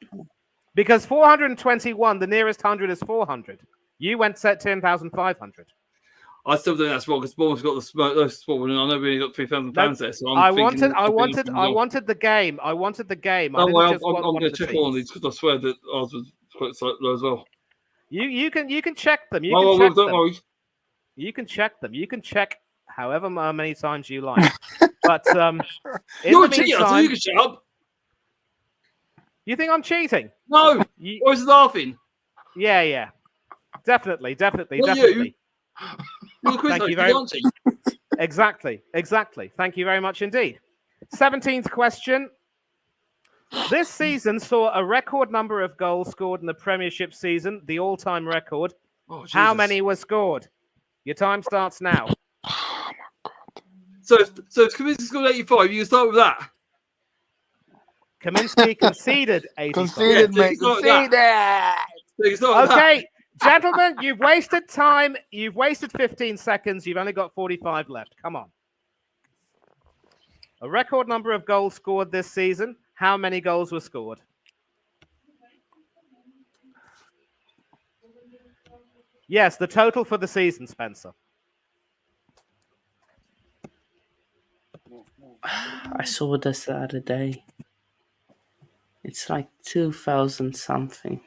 Because 421, the nearest 100 is 400. You went set 10,500. I still think that's wrong because Bournemouth's got the spot, and I know we only got 3,000 No, fans there. So I I'm thinking wanted the game. I wanted the game. I No, didn't I'm just want one going of to the check all teams. these because I swear that ours was quite low as well. You can check them. You Oh, can well, check don't them. worry. You can check them. You can check however many times you like. But in You're a the cheater, so meantime, you can shut up. you think I'm cheating? No, You, I was laughing. yeah. Definitely. Not you. You're the quiz Thank you host, very aren't you? Exactly. Thank you very much indeed. 17th question. This season saw a record number of goals scored in the Premiership season, the all-time record. Oh, How Jesus. many were scored? Your time starts now. So if Kaminsky scored 85, you can start with that. Kaminsky conceded 85. Conceded, Yeah, mate. so you can start with Conceded. So you can start with that. Okay, gentlemen, you've wasted time. You've wasted 15 seconds. You've only got 45 left. Come on. A record number of goals scored this season. How many goals were scored? Yes, the total for the season, Spencer. I saw this the other day. It's like 2,000 something.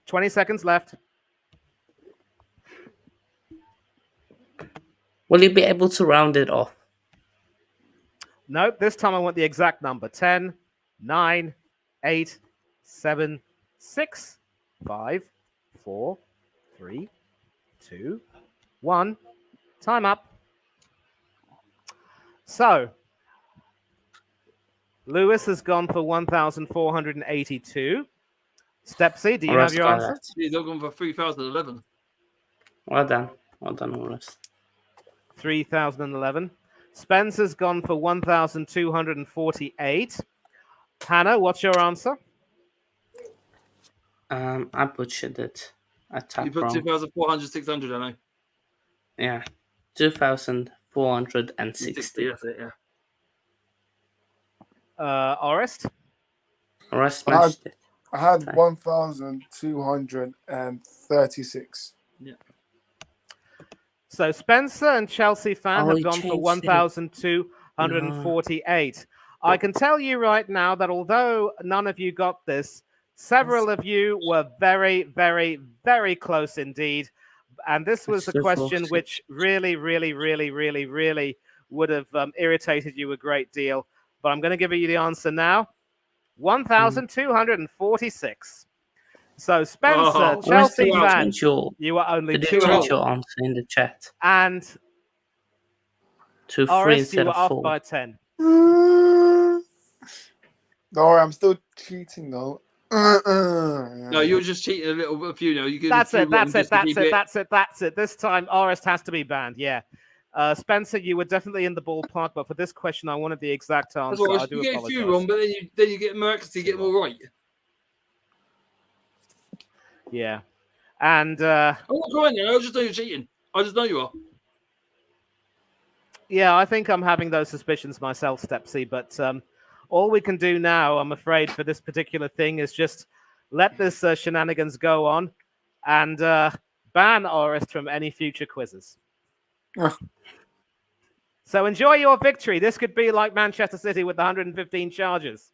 20 seconds left. Will you be able to round it off? Nope, this time I want the exact number. 10, 9, 8, 7, 6, 5, 4, 3, 2, 1. Time up. So, Lewis has gone for 1,482. Stepsy, do you have your answer? He's gone for 3,011. Well done, Wallace. 3,011. Spencer's gone for 1,248. Hannah, what's your answer? I butchered it. I You tapped put wrong. 2,400, 600, I know. Yeah, 2,460. That's it, yeah. Orest? Or I smashed it. I had Okay. 1,236. Yeah. So Spencer and Chelsea fan have he gone for changed it. 1,248. I can tell you right now that although none of you got this, several of you were very, very, very close indeed. And this was That's a question close. which really, really, really, really, really would have irritated you a great deal. But I'm going to give you the answer now. 1,246. So Spencer, Oh, Chelsea Did you fan, change your, you were only did 2 you change off. your answer in the chat And to 3 Orest, you instead were of off 4? by 10. Don't worry, I'm still cheating though. no, you were just cheating a few now. You could That's a few it, that's wrong it, just to that's keep it, that's it, that's it. This time, Orest has to be banned, yeah. Spencer, you were definitely in the ballpark, but for this question, I wanted the exact That's answer. what I do you get a few apologize. wrong, but then you get miraculously get more right. Yeah. And I'm not crying now. I just know you're cheating. I just know you are. yeah, I think I'm having those suspicions myself, Stepsy, but all we can do now, I'm afraid, for this particular thing is just let this shenanigans go on and ban Orest from any future quizzes. So enjoy your victory. This could be like Manchester City with the 115 charges.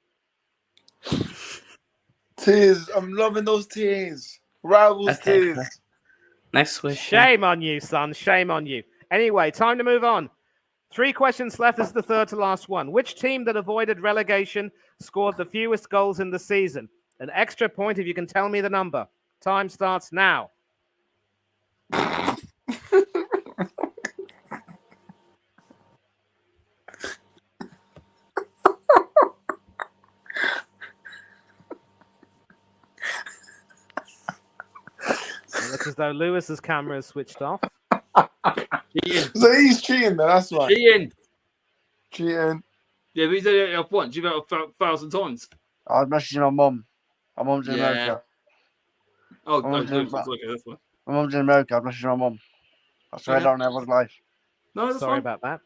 Tears. I'm loving those tears. Rivals Okay, tears. correct. Next question. Shame on you, son. Shame on you. Anyway, time to move on. 3 questions left. This is the third to last one. Which team that avoided relegation scored the fewest goals in the season? An extra point if you can tell me the number. Time starts now. It looks as though Lewis's camera is switched off. Cheating. So he's cheating then, that's why. Cheating. Cheating. Yeah, but he's only it off once. You've had it 1,000 times. I was messaging my mum. My mum's in Yeah. America. Oh, My no, mum's no, in, it's okay, that's fine. my mum's in America. I was messaging my mum. I swear Okay. down in everyone's life. No, that's Sorry fine. about that.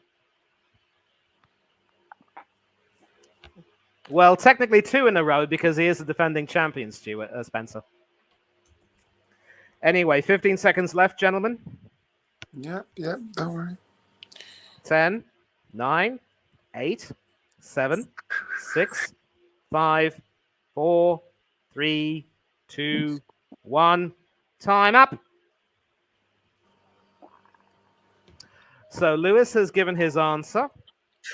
Well, technically 2 in a row because he is the defending champion, Stuart Spencer. Anyway, 15 seconds left, gentlemen. Yeah, don't worry. 10, 9, 8, 7, 6, 5, 4, 3, 2, 1. Time up. So Lewis has given his answer.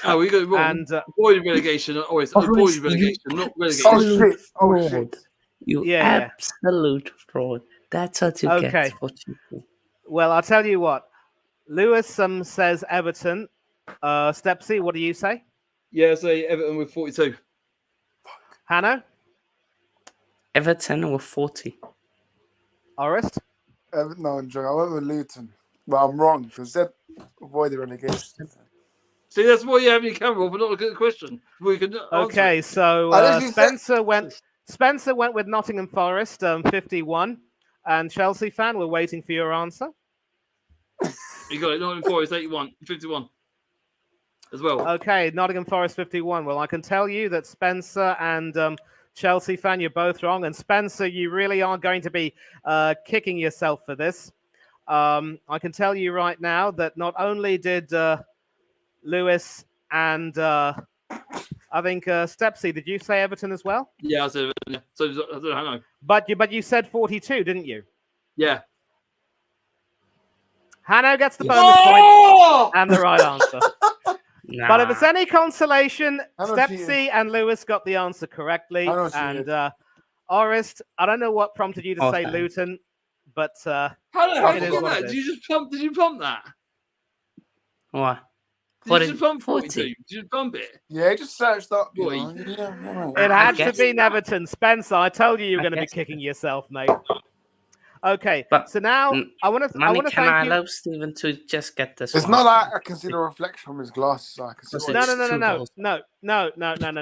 Oh, we got it wrong. And Avoided relegation. Always avoided relegation, not relegation. Oh shit! Oh Fraud. shit! You Yeah. absolute fraud. That's what you Okay. get. What you do. Well, I'll tell you what. Lewis says Everton. Stepsy, what do you say? Yeah, say Everton with 42. Hannah? Everton were 40. Orest? No, I'm joking. I went with Luton, but I'm wrong because that avoided relegation. See, that's why you have your camera on, but not look at the question. We can answer Okay, it. so I literally Spencer went with Nottingham Forest, 51, and Chelsea fan, we're waiting for your answer. You got it. Nottingham Forest 81, 51 as well. Okay, Nottingham Forest 51. Well, I can tell you that Spencer and Chelsea fan, you're both wrong, and Spencer, you really are going to be kicking yourself for this. I can tell you right now that not only did Lewis and I think Stepsy, did you say Everton as well? Yeah, so I don't know. But you said 42, didn't you? Yeah. Hanno gets the Yes. bonus Oh! point and the right answer. Nah. But if it's any consolation, Hanno Stepsy cheated. and Lewis got the answer correctly. Hanno And cheated. Orist, I don't know what prompted you to say Okay. Luton, but How the hell It did is you get what that? it Did you is. just pump? Did you pump that? What? Did you just pump 40? 42? Did you pump it? Yeah, just searched up. You Boy. know? Yeah, all it right. had to guess- be Everton. Spencer, I told you were I going to be guess- kicking yourself, mate. Okay, But so now I want to Manny, can thank I you. allow Steven to just get this It's one? not like I can see the reflection from his glasses. So I can see Was what it- No, no, no, no, two no, goals.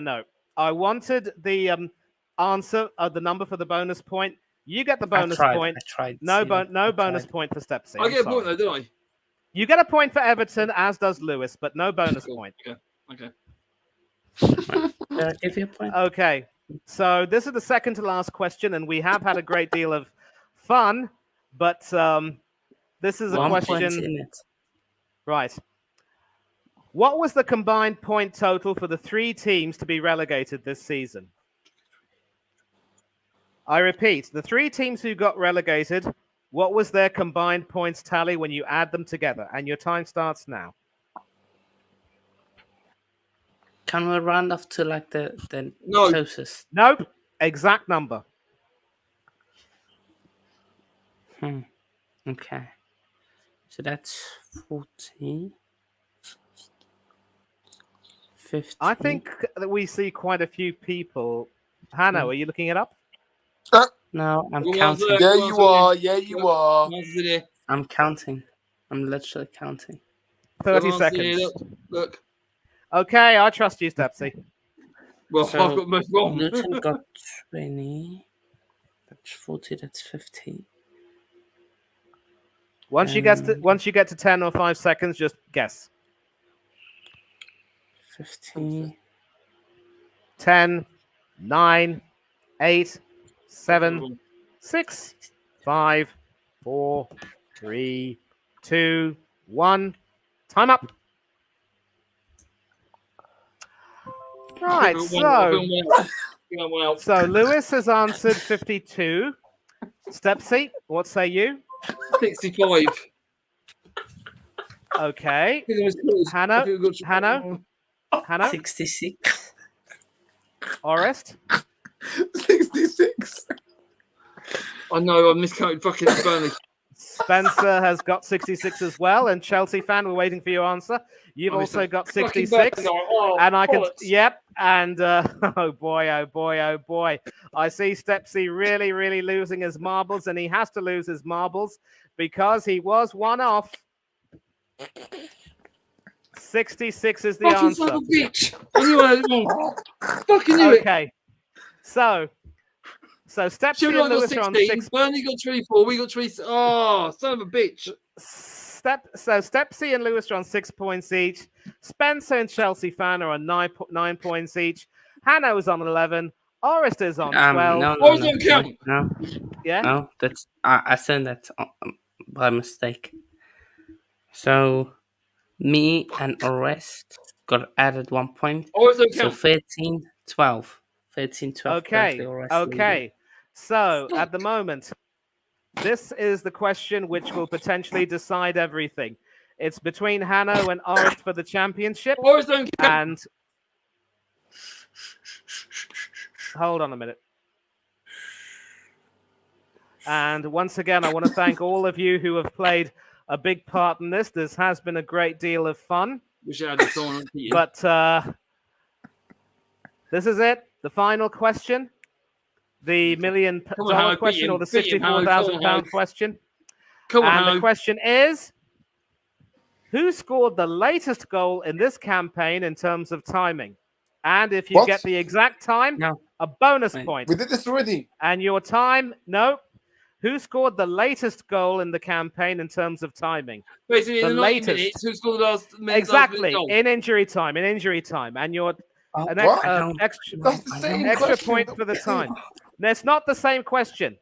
no. I wanted the answer of the number for the bonus point. You get the bonus point. I tried. No, Steven. no I bonus tried. point for Stepsy. I I'm get a point sorry. though, don't I? You get a point for Everton, as does Lewis, but no bonus Cool. point. Okay. Did I give you a point? Okay, so this is the second to last question, and we have had a great deal of fun, but this is a 1 point question. in it. Right. What was the combined point total for the 3 teams to be relegated this season? I repeat, the 3 teams who got relegated, what was their combined points tally when you add them together? And your time starts now. Can we round off to like the No. closest? Nope. Exact number. Okay. So that's 40. 50. I think that we see quite a few people. Hanno, are you looking it up? No, I'm Who was counting. it? Yeah, you are. Yeah, you are. I'm counting. I'm literally counting. 30 seconds. Look. Okay, I trust you, Stepsy. Well, So, I've got most wrong. Luton got 20. That's 40. That's 50. Once you get to 10 or 5 seconds, just guess. 50. 10, 9, 8, 7, 6, 5, 4, 3, 2, 1. Time up. Right, so Lewis has answered 52. Stepsy, what say you? 65. Okay. Hanno? 66. Orest? 66. I know, I miscounted fucking Burnley. Spencer has got 66 as well, and Chelsea fan, we're waiting for your answer. You've also got 66, and I can, yep, and oh boy, I see Stepsy really losing his marbles, and he has to lose his marbles because he was one off. 66 is the answer. Son of a bitch. I knew I had wrong. Fucking knew it. Okay, so Stepsy and Children Lewis got are on 16, 6. Burnley got 24, we got 3. Oh, son of a bitch. Stepsy and Lewis are on 6 points each. Spencer and Chelsea fan are on 9 points each. Hanno is on 11. Orest is on 12. No. Yeah. No, that's I said that by mistake. So me and Orest got added 1 point. So 13, 12. 13, 12. Okay. So at the moment, this is the question which will potentially decide everything. It's between Hanno and Orest for the championship. And hold on a minute. And once again, I want to thank all of you who have played a big part in this. This has been a great deal of fun. But this is it. The final question. The $1 million question or the £64,000 question. And the question is, who scored the latest goal in this campaign in terms of timing? And if you get the exact time, a bonus point. We did this already. And your time, no. Who scored the latest goal in the campaign in terms of timing? Basically, the in 90 minutes, who scored the last minute? Exactly, in injury time. And your extra point for the time. No, it's not the same question.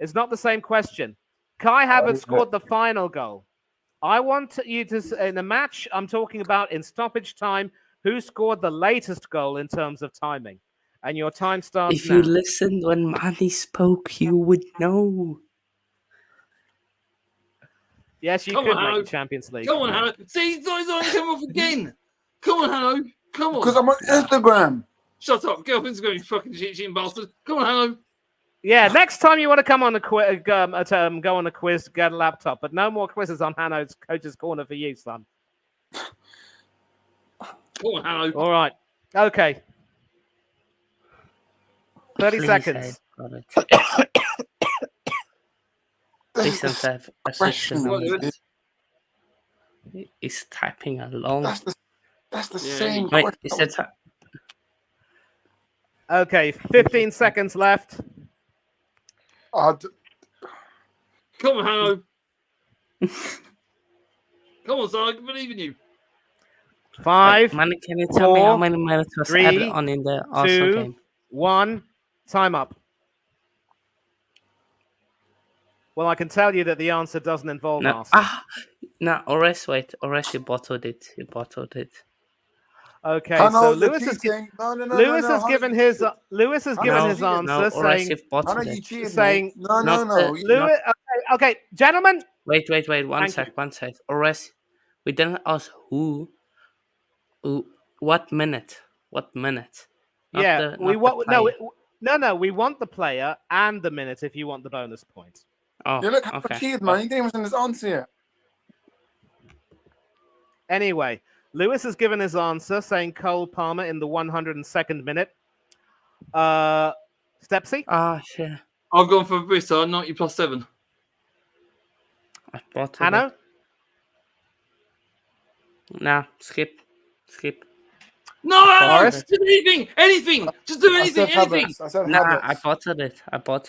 It's not the same question. Kai Havertz scored the final goal. I want you to, in a match I'm talking about in stoppage time, who scored the latest goal in terms of timing? And your time starts If now. you listened when Manny spoke, you would know. Yes, you Come could on, make Hanno. the Champions League. Come on, Hanno. See, he's on come off again. Come on, Hanno. Come on. Because I'm on Instagram. Shut up. Get off Instagram, you fucking cheating bastard. Come on, Hanno. Yeah, next time you want to come on a quiz, go on a quiz, get a laptop. But no more quizzes on Hanno's Coach's Corner for you, son. Come on, Hanno. All right. Okay. 30 Please, seconds. I've got it. Please don't have a Question. system. He's typing along. That's the Yeah, same Wait, question. is that Okay, 15 seconds left. Come on, Hanno. Come on, son. I believe in you. 5, Manny, can you tell me how 4, many minutes was 3, added on in the Arsenal 2, game? 1, time up. Well, I can tell you that the answer doesn't involve No, Arsenal. no, Ores, wait. Ores, you bottled it. Okay, Hannah, so you're Lewis has cheating. No, given his Hannah, his you cheated. answer No, Ores, saying you've bottled Hannah, you it. cheated, saying- mate. No. Not the- Lewis. Okay, gentlemen. Wait. One Thank sec. Ores, we didn't ask who, what minute. Not Yeah, the, we not want the player. no. We want the player and the minute if you want the bonus point. Oh, You look how okay. cheated, man. He didn't even send his answer yet. Anyway, Lewis has given his answer saying Cole Palmer in the 102nd minute. Stepsy? Ah, shit. I've gone for Bristol, 90 plus 7. I bottled Hanno? it. Nah, skip. No! Forrest? Just anything! Just do anything! I said Nah, Havertz. I bottled it.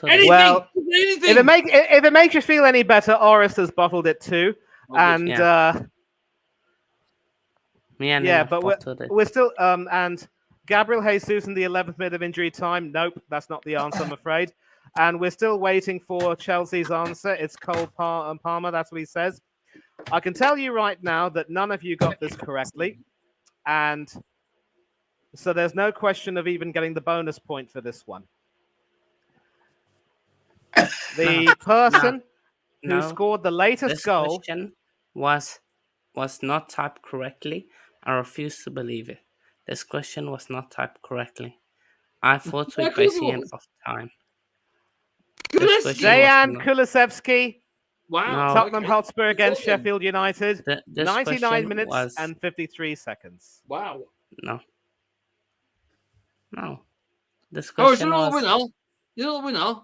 Anything! Well, Just anything! If it makes you feel any better, Oris has bottled it too. And Me and yeah, him but bottled it. we're still and Gabriel Jesus in the 11th minute of injury time. Nope, that's not the answer, I'm afraid. And we're still waiting for Chelsea's answer. It's Cole Palmer. That's what he says. I can tell you right now that none of you got this correctly, and so there's no question of even getting the bonus point for this one. The person who scored the latest This goal question was not typed correctly. I refuse to believe it. This question was not typed correctly. I thought we'd base the end of time. This question Dejan was not- Kulusevski, Wow. Tottenham okay. Hotspur against Sheffield United. this 99 question minutes was- and 53 seconds. Wow. No. This Oh, question you're not was... a winner. You're not a winner.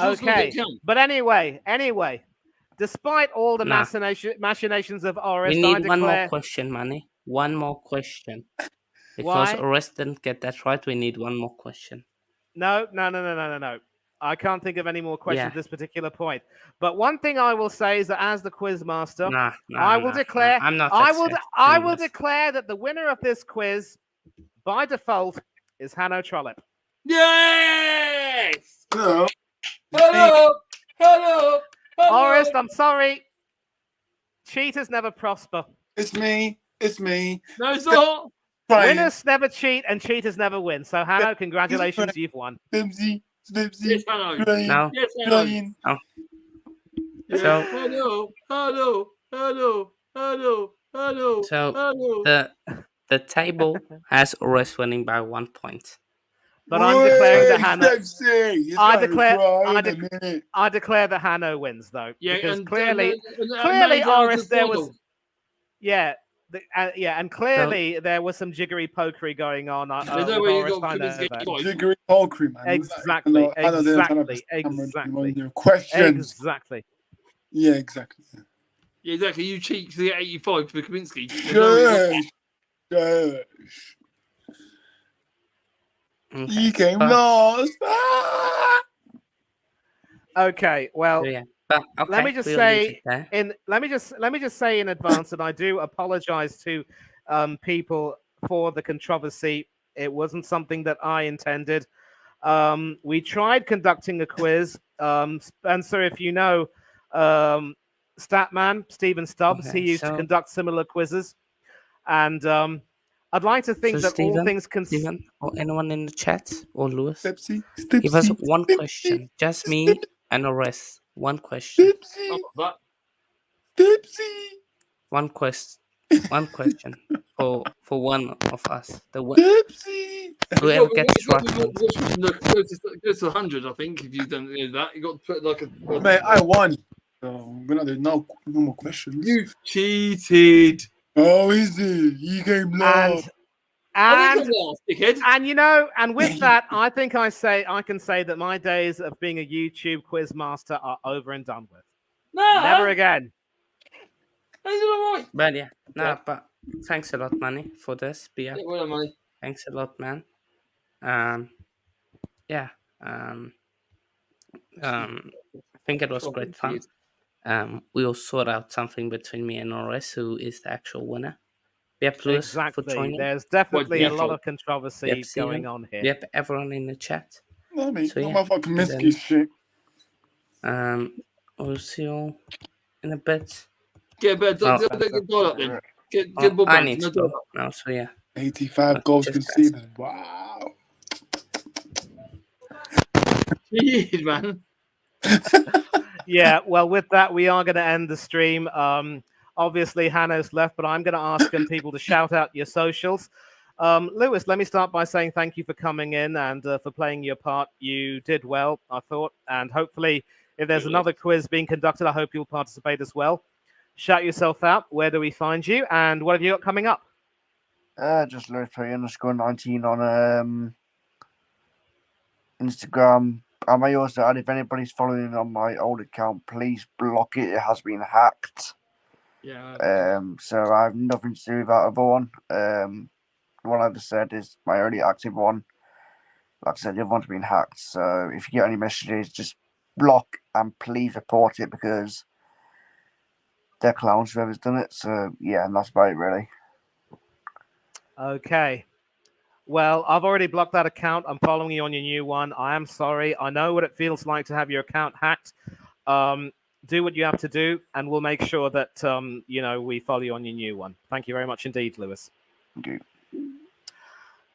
Okay, but anyway, despite all the machinations of Oris, We need one more question, Manny. One more question. Because Oris didn't get that right, we need one more question. No. I can't think of any more questions at this particular point. But one thing I will say is that as the quiz master, I will declare that the winner of this quiz by default is Hanno Trollope. Yes! Hello. Hello! Oris, I'm sorry. Cheaters never prosper. It's me. No, it's not. Winners never cheat and cheaters never win. So, Hanno, congratulations, you've won. Snipsy. Yes, Hanno. No. Yes, Hanno. No. Yes, So- Hello. So the table has Oris winning by 1 point. But I'm declaring that Hanno. Snipsy. I declare that Hanno wins, though. Yeah, because and clearly, Manny's Oris, answer's there model. was. And clearly there was some jiggery pokery going on. There's no with way you Oris, got I know Kaminsky that. twice. Jiggery pokery, man. Exactly. Questions. Exactly. Yeah, exactly. Yeah, exactly. You cheat to get 85 for Kaminsky. Gosh. Okay. You came lost. Ah! Okay. Well, So, yeah. But, okay, let me just we'll say leave it there. let me just say in advance that I do apologize to people for the controversy. It wasn't something that I intended. We tried conducting a quiz. Spencer, if you know Statman, Stephen Stubbs, Okay, he used to so conduct similar quizzes. And I'd like to think that all things Stephen, or anyone in the chat, or Lewis, Stipsy, give us Stipsy, one Stipsy, question. Just me Stipsy, and the rest. One question. Stipsy, That Stipsy, One quest. One question for one of us. Stipsy. Whoever gets got right to one. go to 100. I think if you don't do that, you got to put like a. Mate, I won. So we're not doing no more questions. You cheated. Oh, is it? You came last. I and didn't come last, dickhead. and you know, and with that, I think I can say that my days of being a YouTube quiz master are over and done with. No, Never again. I did all right. But yeah, no, Yeah. but thanks a lot, Manny, for this. But yeah, Yeah, well done, mate. thanks a lot, man. Yeah. I think it was Oh, great fun. cheers. We'll sort out something between me and Norris, who is the actual winner. Yep, Lewis, for Exactly. joining. There's definitely a lot default. of controversy Yep, going Stephen. on here. Yep, everyone in the chat. No, mate, So, no yeah. motherfucking And then- Minsky shit. We'll see you all in a bit. Get a bit. Oh. Get dial up then. Get Oh, ball I bands. need No to dial go up. now, so yeah. 85 goals Just conceded. Wow. Cheers, man. Yeah, well, with that, we are going to end the stream. Obviously, Hanno's left, but I'm going to ask people to shout out your socials. Lewis, let me start by saying thank you for coming in and for playing your part. You did well, I thought, and hopefully, if there's another quiz being conducted, I hope you'll participate as well. Shout yourself out. Where do we find you, and what have you got coming up? Just Lewis_19 on Instagram. I may also add, if anybody's following on my old account, please block it. It has been hacked. Yeah. So I have nothing to do with that other one. The one I just said is my only active one. Like I said, the other one's been hacked. So if you get any messages, just block and please report it because they're clowns whoever's done it. So yeah, and that's about it really. Okay. Well, I've already blocked that account. I'm following you on your new one. I am sorry. I know what it feels like to have your account hacked. Do what you have to do, and we'll make sure that we follow you on your new one. Thank you very much indeed, Lewis. Thank you.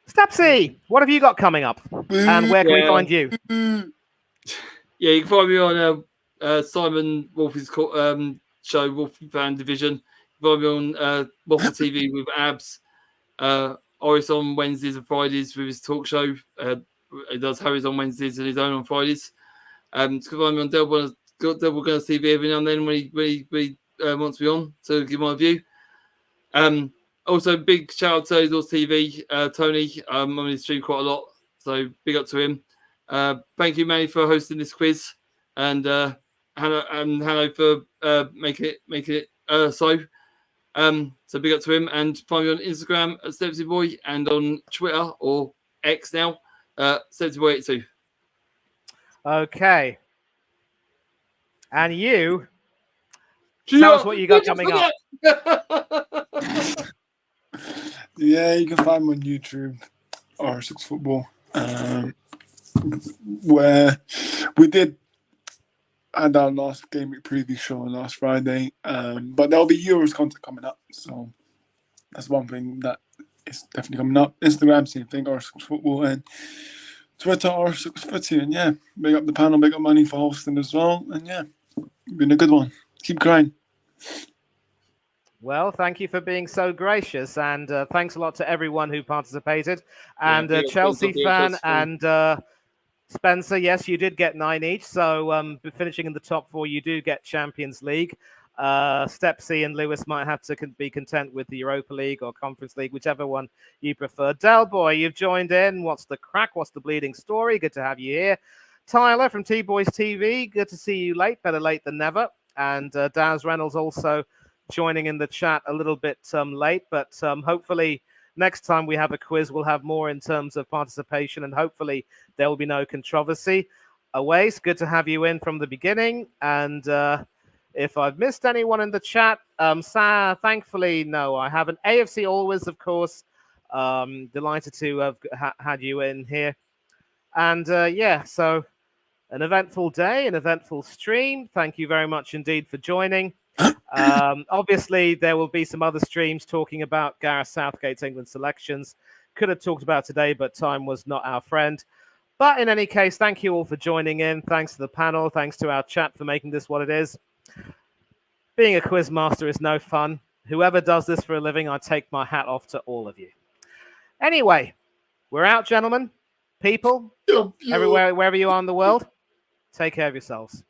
Stepsy, what have you got coming up, and where can we find you? Yeah, you can find me on Simon Wolf's show, Wolf Fan Division. You can find me on Waffle TV with Abs. Oris on Wednesdays and Fridays with his talk show. He does Harry's on Wednesdays and his own on Fridays. You can find me on Double Gunners TV every now and then when he wants me on to give my view. Also, big shout out to Exhaust TV, Tony. I'm on his stream quite a lot, so big up to him. Thank you, Manny, for hosting this quiz, and Hanno for making it so. So big up to him, and find me on Instagram at Stepsy Boy and on Twitter or X now, Stepsy Boy 82. Okay. And you, tell us what you got coming up. Yeah, you can find me on YouTube, R6 Football, where we did had our last game week preview show on last Friday, but there'll be Euros content coming up, so that's one thing that is definitely coming up. Instagram, same thing, R6 Football, and Twitter, R6 Footy, and yeah, big up the panel, big up Money for hosting as well, and yeah, been a good one. Keep crying. Well, thank you for being so gracious, and thanks a lot to everyone who participated. And Chelsea fan and Spencer, yes, you did get 9 each, so finishing in the top 4, you do get Champions League. Stepsy and Lewis might have to be content with the Europa League or Conference League, whichever one you prefer. Del Boy, you've joined in. What's the crack? What's the bleeding story? Good to have you here. Tyler from T-Boys TV, good to see you late. Better late than never. And Daz Reynolds also joining in the chat a little bit late, but hopefully next time we have a quiz, we'll have more in terms of participation, and hopefully there will be no controversy. Awais, good to have you in from the beginning. And if I've missed anyone in the chat, thankfully, no, I haven't. AFC Always, of course. Delighted to have had you in here. And so an eventful day, an eventful stream. Thank you very much indeed for joining. Obviously, there will be some other streams talking about Gareth Southgate's England selections. Could have talked about today, but time was not our friend. But in any case, thank you all for joining in. Thanks to the panel. Thanks to our chat for making this what it is. Being a quiz master is no fun. Whoever does this for a living, I take my hat off to all of you. Anyway, we're out, gentlemen. People, everywhere, wherever you are in the world, take care of yourselves.